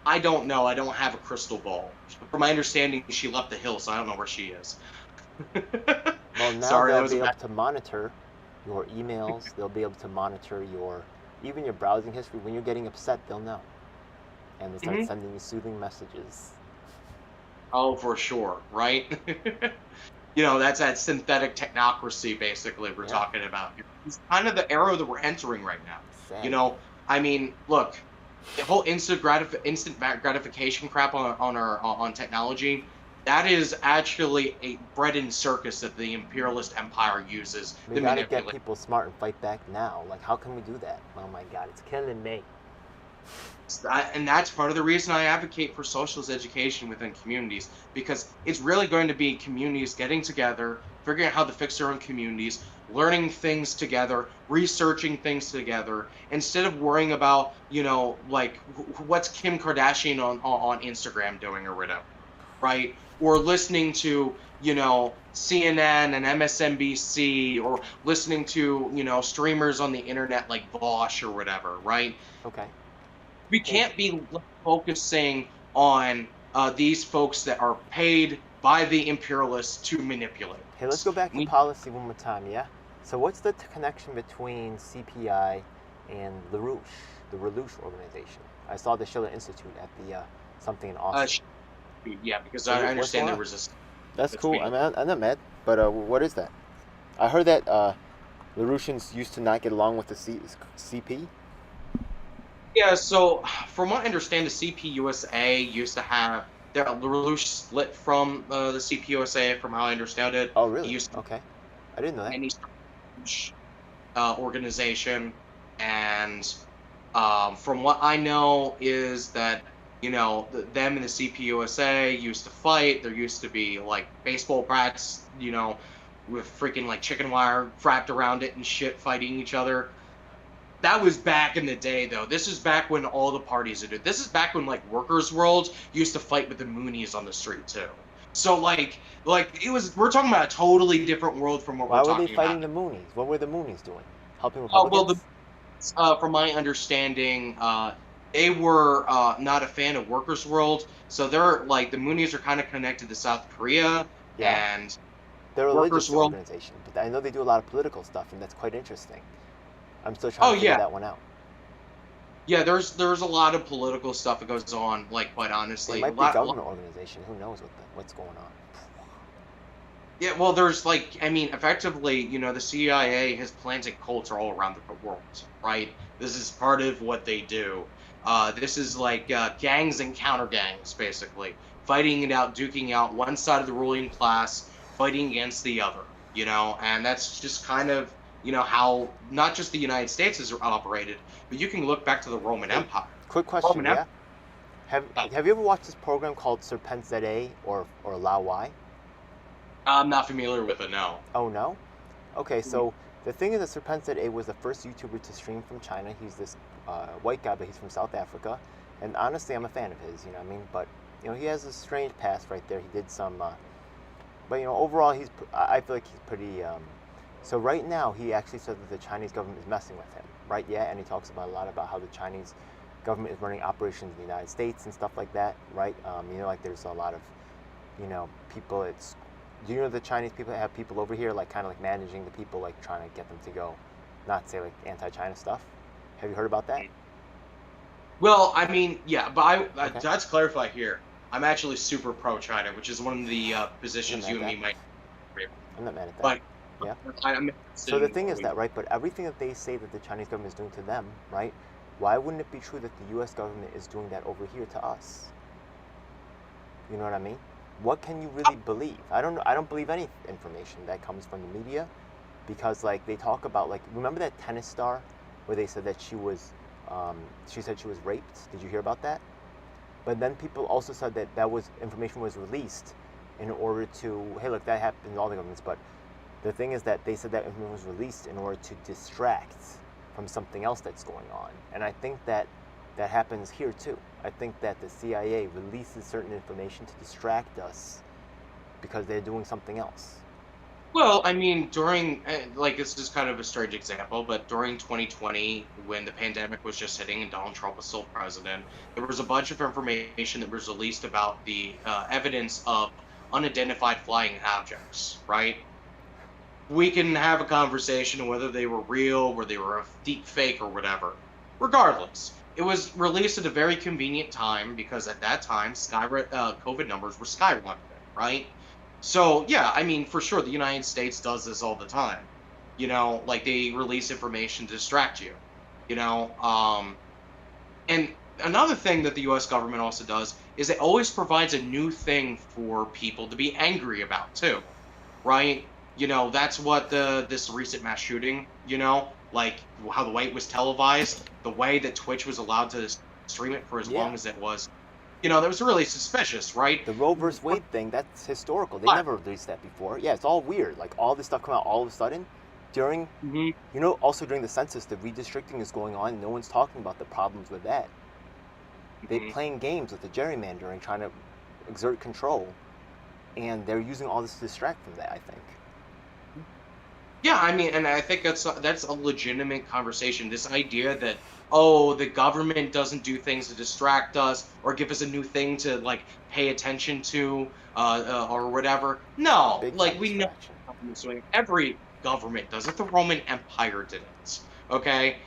I don't know. I don't have a crystal ball. From my understanding, she left the hill, so I don't know where she is. Well, now Sorry, that they'll was be a able bad. to monitor your emails. They'll be able to monitor even your browsing history. When you're getting upset, they'll know, and they start Mhm. sending you soothing messages. Oh, for sure, right? That's that synthetic technocracy, basically, we're Yeah, talking about. It's kind of the era that we're entering right now. sad. I mean, look. The whole instant gratification crap on technology, that is actually a bread and circus that the imperialist empire uses We to gotta get manipulate. people smart and fight back now. Like, how can we do that? Oh my God, it's killing me. And that's part of the reason I advocate for socialist education within communities, because it's really going to be communities getting together, figuring out how to fix their own communities, learning things together, researching things together, instead of worrying about, like what's Kim Kardashian on Instagram doing or whatever, right? Or listening to, CNN and MSNBC, or listening to, streamers on the internet like Vosh or whatever, right? Okay. We Hey, can't be focusing on these folks that are paid by the imperialists to manipulate hey, let's us. go back to We, policy one more time, yeah? So, what's the connection between CPI and the LaRouche organization? I saw the Schiller Institute at the something in uh, Austin. sh- yeah, because So, I what's understand going there on? was a That's cool. between. I'm not mad, but what is that? I heard that LaRouchians used to not get along with the CP. Yeah, so from what I understand, the CPUSA used to have the Lelouch split from the CPUSA. From how I understand it, Oh, he really? used to Okay. I didn't know be that. any organization, and from what I know is that them and the CPUSA used to fight. There used to be like baseball bats, with freaking like chicken wire wrapped around it and shit, fighting each other. That was back in the day, though. This is back when all the parties did it. This is back when like Workers' World used to fight with the Moonies on the street too. So like it was. We're talking about a totally different world from what we're Why were they talking about. fighting the Moonies? What were the Moonies doing? Helping Well, the Republicans? from my understanding, they were not a fan of Workers' World, so they're like the Moonies are kind of connected to South Korea, Yeah. and They're a Workers' religious World. organization, but I know they do a lot of political stuff, and that's quite interesting. I'm still trying Oh to figure yeah, that one out. yeah. There's a lot of political stuff that goes on. Like quite It honestly, might be a government organization. Who knows what's going on? yeah. Well, there's like I mean, effectively, the CIA has planted cults all around the world, right? This is part of what they do. This is like gangs and counter gangs, basically fighting it out, duking out one side of the ruling class, fighting against the other. And that's just kind of how not just the United States has operated, but you can look back to the Roman Hey, Empire. quick question, Roman yeah? Have Empire. Have you ever watched this program called Serpent ZA or Lao Y? I'm not familiar with it. No. Oh no. Okay, so the thing is that Serpent ZA was the first YouTuber to stream from China. He's this white guy, but he's from South Africa, and honestly, I'm a fan of his. You know what I mean? But he has a strange past right there. He did some, but overall, I feel like he's pretty. So right now, he actually said that the Chinese government is messing with him, right? Yeah, and he talks about a lot about how the Chinese government is running operations in the United States and stuff like that, right? Like there's a lot of, people. Do you know the Chinese people have people over here, like kind of like managing the people, like trying to get them to go, not say like anti-China stuff? Have you heard about that? Well, I mean, yeah, but Okay, let's clarify here. I'm actually super pro China, which is one of the I'm not positions mad you at and that. me might agree on. I'm not mad at that. But Yeah. I'm interested So the in thing what is we. that, right? But everything that they say that the Chinese government is doing to them, right? Why wouldn't it be true that the U.S. government is doing that over here to us? You know what I mean? What can you really believe? I don't know. I don't believe any information that comes from the media, because like they talk about, like, remember that tennis star where they said that she said she was raped. Did you hear about that? But then people also said that information was released in order to, hey, look, that happened in all the governments, but the thing is that they said that information was released in order to distract from something else that's going on. And I think that that happens here too. I think that the CIA releases certain information to distract us because they're doing something else. Well, I mean, during like this is kind of a strange example, but during 2020, when the pandemic was just hitting and Donald Trump was still president, there was a bunch of information that was released about the evidence of unidentified flying objects, right? We can have a conversation on whether they were real, whether they were a deep fake or whatever. Regardless, it was released at a very convenient time because at that time, COVID numbers were skyrocketing, right? So yeah, I mean, for sure, the United States does this all the time. Like they release information to distract you. You know, and another thing that the U.S. government also does is it always provides a new thing for people to be angry about too, right? That's what this recent mass shooting, like how the way it was televised, the way that Twitch was allowed to stream it for as long Yeah. as it was, that was really suspicious, right? The Roe versus Wade thing, that's historical. They But never released that before. Yeah, it's all weird. Like all this stuff come out all of a sudden during, mhm, also during the census, the redistricting is going on. And no one's talking about the problems with that. They're mhm. playing games with the gerrymandering, trying to exert control, and they're using all this to distract from that. I think. Yeah, I mean, and I think that's a legitimate conversation. This idea that, oh, the government doesn't do things to distract us or give us a new thing to like pay attention to, or whatever. No, Big like time we know distraction. the government's doing. Every government does it. The Roman Empire did it. Okay,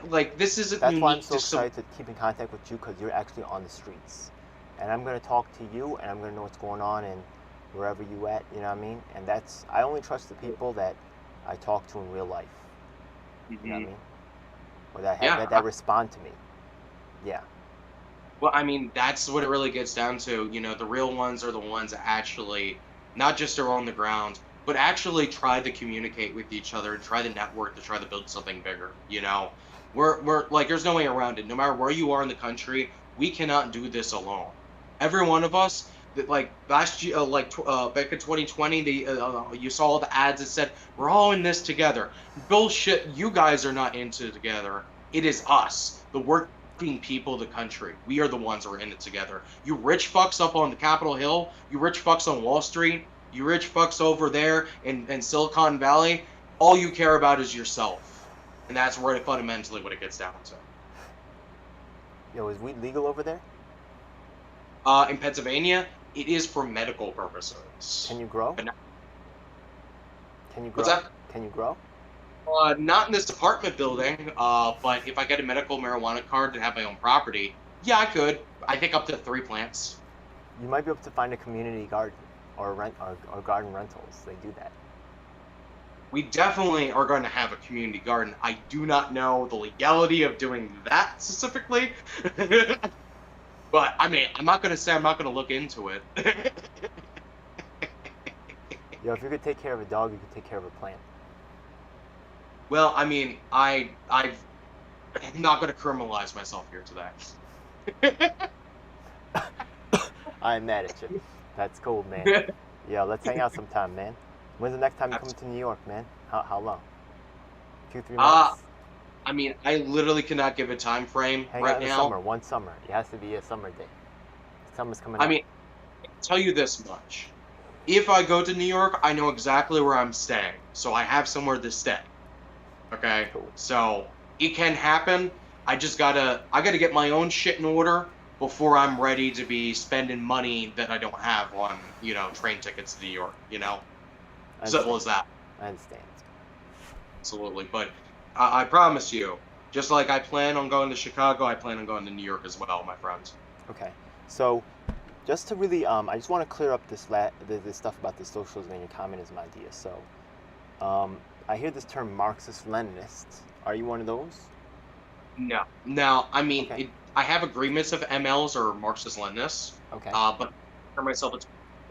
like this isn't That's why I'm unique so to some. excited to keep in contact with you because you're actually on the streets, and I'm gonna talk to you, and I'm gonna know what's going on and wherever you at. You know what I mean? And I only trust the people that I talk to in real life. You know what I Mhm. mean? Or that Yeah, that respond to me. Yeah. well, I mean, that's what it really gets down to. The real ones are the ones that actually not just are on the ground, but actually try to communicate with each other and try to network to try to build something bigger. We're like, there's no way around it. No matter where you are in the country, we cannot do this alone. Every one of us, that like last year, back in 2020, you saw all the ads that said we're all in this together. Bullshit. You guys are not into it together. It is us, the working people of the country. We are the ones who are in it together. You rich fucks up on the Capitol Hill, you rich fucks on Wall Street, you rich fucks over there in Silicon Valley, all you care about is yourself. And that's where fundamentally what it gets down to. Yo, is weed legal over there? In Pennsylvania, it is for medical purposes. Can you grow? But Can you what's grow? that? Can you grow? Not in this apartment building, but if I get a medical marijuana card to have my own property, yeah, I could. I think up to 3 plants. You might be able to find a community garden or or garden rentals. They do that. We definitely are going to have a community garden. I do not know the legality of doing that specifically. But I mean, I'm not going to say I'm not going to look into it. Yo, if you could take care of a dog, you could take care of a plant. Well, I mean, I'm not going to criminalize myself here today. I'm mad at you. That's cool, man. Yeah, let's hang out sometime, man. When's the next time you come to New York, man? How long? 2, 3 Uh, months? I mean, I literally cannot give a time frame Hang right out in the now. summer, one summer. It has to be a summer day. Summer's coming I up. mean, I'll tell you this much. If I go to New York, I know exactly where I'm staying. So I have somewhere to stay. Okay? Cool. So it can happen. I gotta get my own shit in order before I'm ready to be spending money that I don't have on, train tickets to New York, I Simple understand. as that. I understand. Absolutely. But I promise you, just like I plan on going to Chicago, I plan on going to New York as well, my friends. Okay. So, just to really, I just want to clear up this stuff about the socialism and your communism idea. So, I hear this term Marxist-Leninist. Are you one of those? No. Now, I mean, Okay. I have agreements of MLs or Marxist-Leninists, Okay. but I consider myself a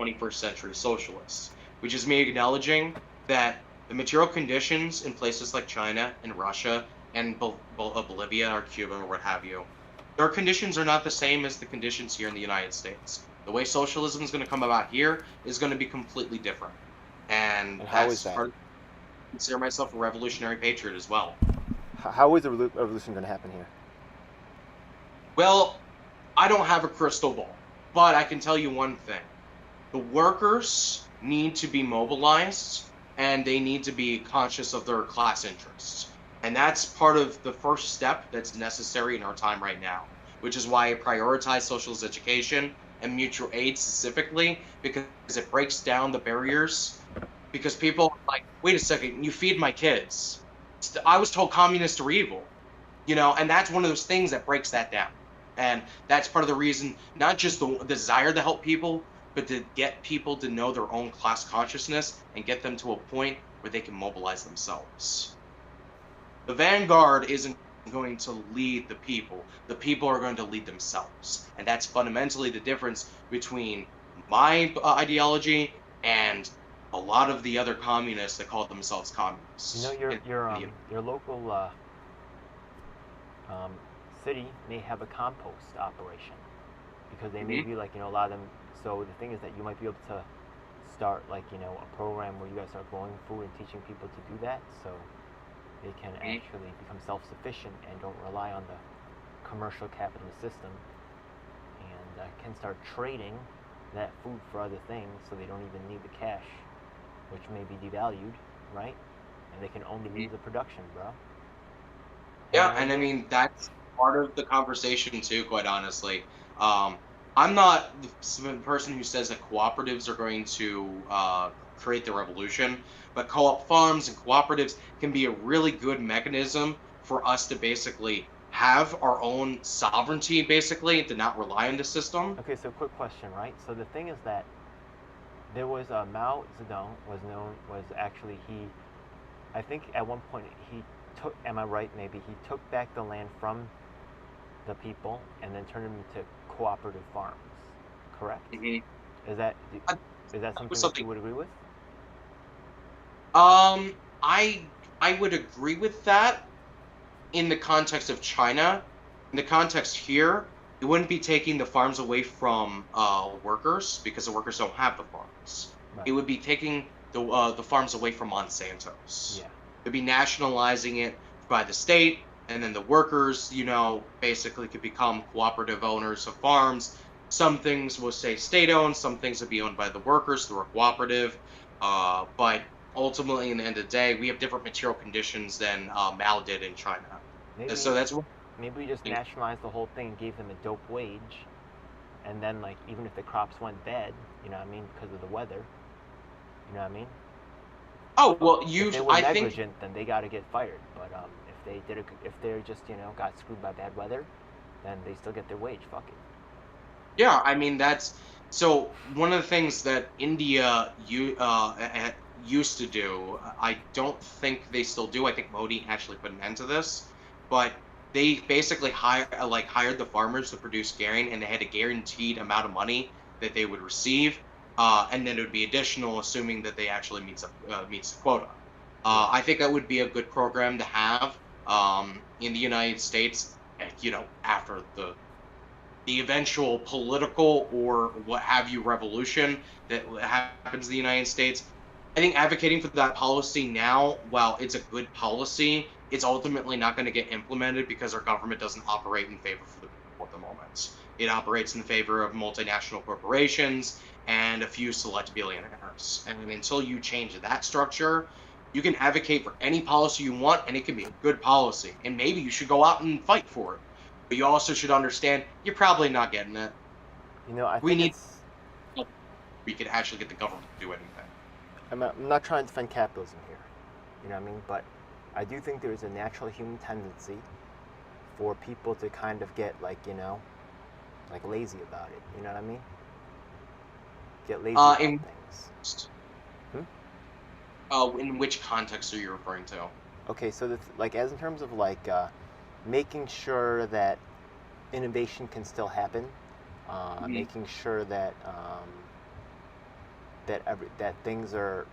21st century socialist, which is me acknowledging that the material conditions in places like China and Russia and Bolivia or Cuba or what have you, their conditions are not the same as the conditions here in the United States. The way socialism is going to come about here is going to be completely different. And And how is that's that? part of, I consider myself a revolutionary patriot as well. How is the revolution going to happen here? Well, I don't have a crystal ball, but I can tell you one thing. The workers need to be mobilized and they need to be conscious of their class interests. And that's part of the first step that's necessary in our time right now, which is why I prioritize socialist education and mutual aid specifically, because it breaks down the barriers. Because people are like, wait a second, you feed my kids. I was told communists are evil, and that's one of those things that breaks that down. And that's part of the reason, not just the desire to help people, but to get people to know their own class consciousness and get them to a point where they can mobilize themselves. The vanguard isn't going to lead the people. The people are going to lead themselves. And that's fundamentally the difference between my ideology and a lot of the other communists that call themselves You know, communists. your local um, city may have a compost operation because they may Mhm, be like, a lot of them. So the thing is that you might be able to start like, a program where you guys start growing food and teaching people to do that, so they can mhm. actually become self-sufficient and don't rely on the commercial capitalist system, and can start trading that food for other things, so they don't even need the cash, which may be devalued, right? And they can own the means of production, bro. Any Yeah, and I ideas? mean that's part of the conversation too, quite honestly. Um, I'm not the person who says that cooperatives are going to create the revolution, but co-op farms and cooperatives can be a really good mechanism for us to basically have our own sovereignty, basically, to not rely on the system. Okay, so quick question, right? So the thing is that there was Mao Zedong was actually he. I think at one point he took. Am I right? Maybe he took back the land from the people and then turned them into cooperative farms. Correct? Mhm. Is that That is that was something that you something. would agree with? Um, I I would agree with that in the context of China. In the context here, it wouldn't be taking the farms away from workers because the workers don't have the farms. Right. It would be taking the farms away from Monsanto's. Yeah. It'd be nationalizing it by the state, and then the workers, basically could become cooperative owners of farms. Some things will say state owned, some things would be owned by the workers through a cooperative. But ultimately, in the end of the day, we have different material conditions than Mao did in China. And Maybe so that's one maybe we just thing. nationalized the whole thing and gave them a dope wage, and then like even if the crops went bad, you know what I mean, because of the weather, you know what I mean. Oh well, If they were I think negligent, then they got to get fired. But if they just got screwed by bad weather, then they still get their wage. Fuck it. yeah. I mean that's so one of the things that India used to do. I don't think they still do. I think Modi actually put an end to this, but they basically hired the farmers to produce grain, and they had a guaranteed amount of money that they would receive, and then it would be additional, assuming that they actually meets the quota. Yeah. I think that would be a good program to have in the United States. After the eventual political or what have you revolution that happens in the United States. I think advocating for that policy now, while it's a good policy, it's ultimately not going to get implemented because our government doesn't operate in favor for the people at the moment. It operates in favor of multinational corporations and a few select billionaires. And until you change that structure, you can advocate for any policy you want, and it can be a good policy. And maybe you should go out and fight for it. But you also should understand you're probably not getting it. I We think need it's. we could actually get the government to do anything. I'm not trying to defend capitalism here, you know what I mean. But I do think there is a natural human tendency for people to kind of get like like lazy about it. You know what I mean? Get lazy about In things. Hmm? in which context are you referring to? Okay, so like as in terms of like making sure that innovation can still happen, Mhm. making sure that that things are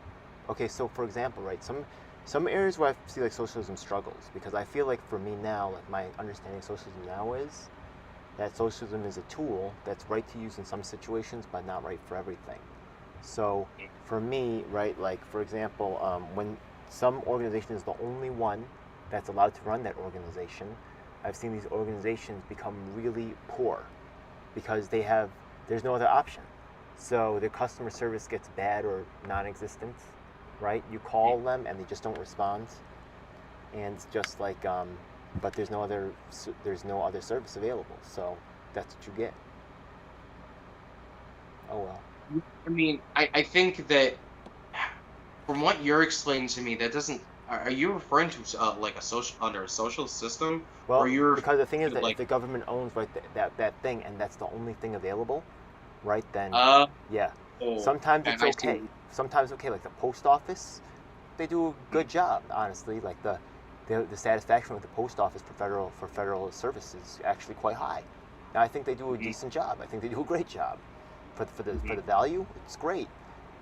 okay. So for example, right, some areas where I see like socialism struggles because I feel like for me now, like my understanding of socialism now is that socialism is a tool that's right to use in some situations, but not right for everything. So for me, right, like for example, when some organization is the only one that's allowed to run that organization, I've seen these organizations become really poor because there's no other option. So the customer service gets bad or non-existent, right? You call them and they just don't respond, and it's just like, but there's no other service available. So that's what you get. Oh well. I mean, I think that from what you're explaining to me, that doesn't. Are you referring to like a social under a social system, or Well, you're referring because the thing is to that if like the government owns right that thing and that's the only thing available, right? Then uh yeah, oh sometimes and it's I see okay. Sometimes okay, like the post office, they do a Mhm. good job, honestly. Like the satisfaction with the post office for federal service is actually quite high. Now I think they do a decent job. I think they do a great job. For the value, it's great.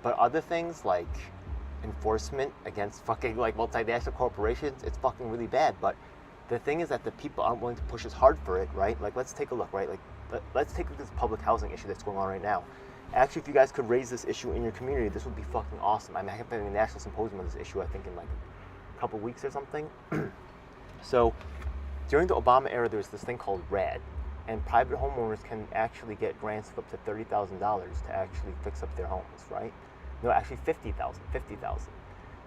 But other things like enforcement against fucking like multinational corporations, it's fucking really bad. But the thing is that the people aren't willing to push as hard for it, right? Like let's take a look, right? Like let's take a look at this public housing issue that's going on right now. Actually, if you guys could raise this issue in your community, this would be fucking awesome. I mean, I have been in a national symposium on this issue, I think, in like a couple weeks or something. So, during the Obama era, there was this thing called RAD, and private homeowners can actually get grants of up to $30,000 to actually fix up their homes, right? No, actually $50,000.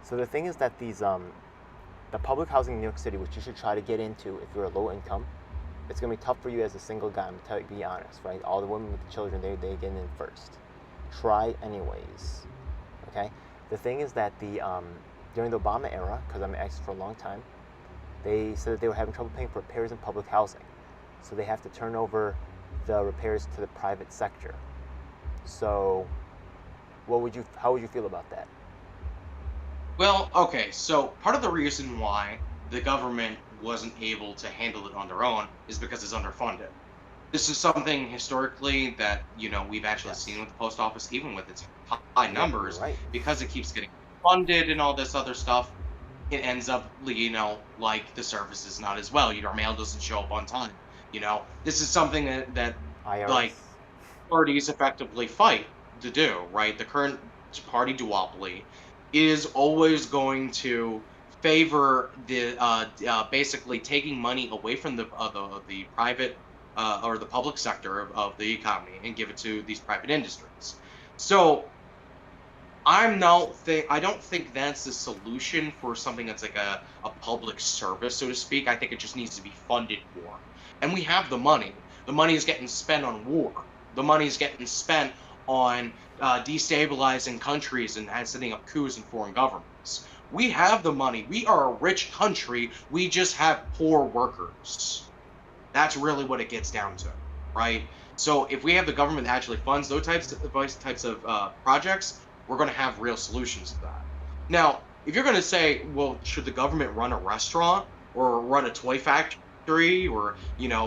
So the thing is that these, the public housing in New York City, which you should try to get into if you're a low income, it's gonna be tough for you as a single guy. I'm gonna tell you, be honest, right? All the women with the children, they get in first. Try anyways, okay? The thing is that during the Obama era, because I'm asked for a long time, they said that they were having trouble paying for repairs in public housing, so they have to turn over the repairs to the private sector. So, how would you feel about that? Well, okay, so part of the reason why the government wasn't able to handle it on their own is because it's underfunded. This is something historically that, we've actually Yes. seen with the post office, even with its high Yeah, you're numbers, right. because it keeps getting funded and all this other stuff. It ends up, like the service is not as well. Our mail doesn't show up on time. This is something that like IRS. parties effectively fight to do, right? The current party duopoly is always going to favor the basically taking money away from the private or the public sector of the economy and give it to these private industries. So I don't think that's the solution for something that's like a public service, so to speak. I think it just needs to be funded more. And we have the money. The money is getting spent on war. The money is getting spent on destabilizing countries and setting up coups in foreign governments. We have the money. We are a rich country. We just have poor workers. That's really what it gets down to, right? So if we have the government that actually funds those types of projects, we're going to have real solutions to that. Now, if you're going to say, well, should the government run a restaurant or run a toy factory or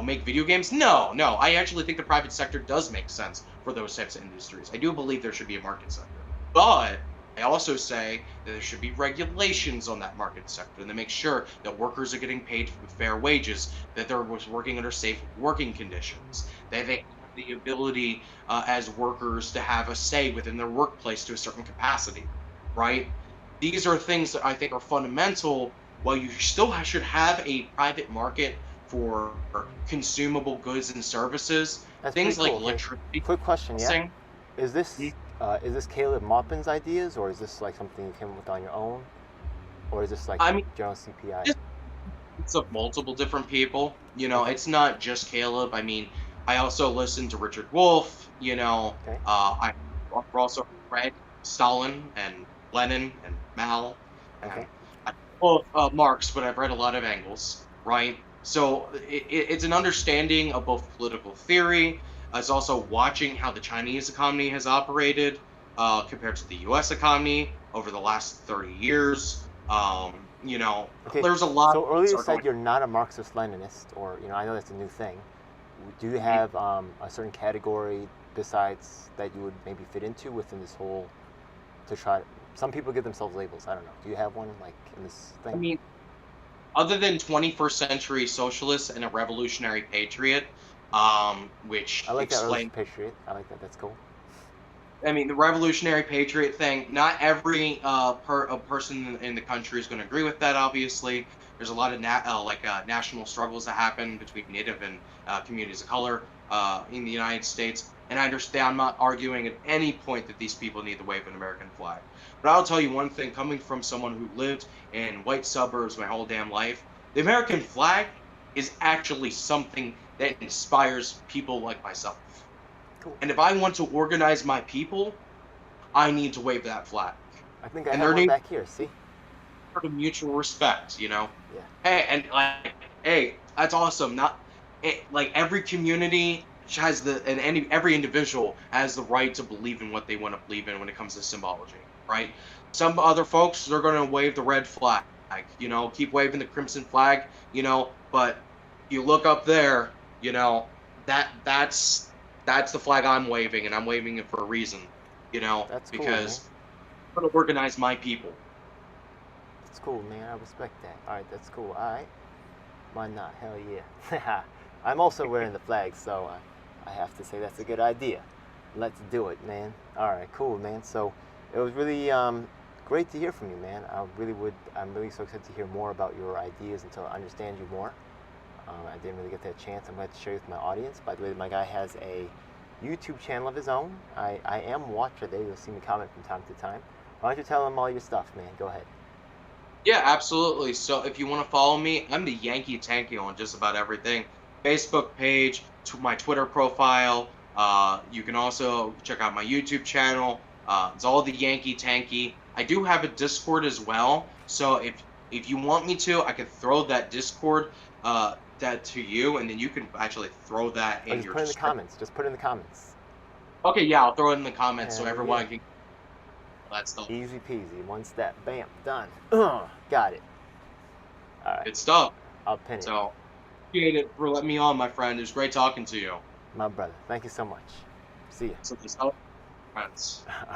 make video games? No, no. I actually think the private sector does make sense for those types of industries. I do believe there should be a market sector, but I also say that there should be regulations on that market sector and to make sure that workers are getting paid fair wages, that they're working under safe working conditions, that they have the ability as workers to have a say within their workplace to a certain capacity, right? These are things that I think are fundamental. While you still should have a private market for consumable goods and services, That's things pretty like cool. Okay. electricity, Quick question, yeah? housing. Is this Caleb Maupin's ideas, or is this like something you came up with on your own, or is this like I mean, general CPI? it's of multiple different people. Okay. It's not just Caleb. I mean, I also listened to Richard Wolff. Okay. I also read Stalin and Lenin and Mao, Okay. and well, Marx, but I've read a lot of Engels, right? So it's an understanding of both political theory. It's also watching how the Chinese economy has operated compared to the U.S. economy over the last 30 years. Okay. There's a lot. So of earlier things you are said going. you're not a Marxist-Leninist, or I know that's a new thing. Do you have a certain category besides that you would maybe fit into within this whole to try? Some people give themselves labels. I don't know. Do you have one like in this I thing? mean, other than 21st century socialist and a revolutionary patriot, which I like that early explain. patriot. I like that. That's cool. I mean, the revolutionary patriot thing. Not every a person in the country is going to agree with that. Obviously, there's a lot of national struggles that happen between Native and communities of color in the United States. And I understand. I'm not arguing at any point that these people need to wave an American flag. But I'll tell you one thing: coming from someone who lived in white suburbs my whole damn life, the American flag is actually something that inspires people like myself. Cool. And if I want to organize my people, I need to wave that flag. I think I And have there one needs back here. See? to be mutual respect. Yeah. Hey, and hey, that's awesome. Like every community has every individual has the right to believe in what they want to believe in when it comes to symbology, right? Some other folks, they're going to wave the red flag. You know, keep waving the crimson flag. You know, but you look up there. You know, that's the flag I'm waving, and I'm waving it for a reason. You know, That's cool, man. because I'm gonna organize my people. That's cool, man. I respect that. All right, that's cool. All right. Why not? Hell yeah. I'm also wearing the flag, so I have to say that's a good idea. Let's do it, man. All right, cool, man. So it was really great to hear from you, man. I'm really so excited to hear more about your ideas and to understand you more. I didn't really get that chance. I'm going to share with my audience. By the way, my guy has a YouTube channel of his own. I am watcher there. You'll see me comment from time to time. Why don't you tell him all your stuff, man? Go ahead. Yeah, absolutely. So if you want to follow me, I'm the Yankee Tankie on just about everything. Facebook page, my Twitter profile. You can also check out my YouTube channel. It's all the Yankee Tankie. I do have a Discord as well. So if you want me to, I could throw that Discord that to you, and then you can actually throw that Or in just your put it in the description. comments. Just put it in the comments. Okay, yeah, I'll throw it in the comments so Hell yeah. everyone can that stuff. Easy peasy. One step. Bam. Done. Got it. All right. Good stuff. I'll pin it. So appreciate it for letting me on, my friend. It was great talking to you. My brother. Thank you so much. See ya. So just help friends.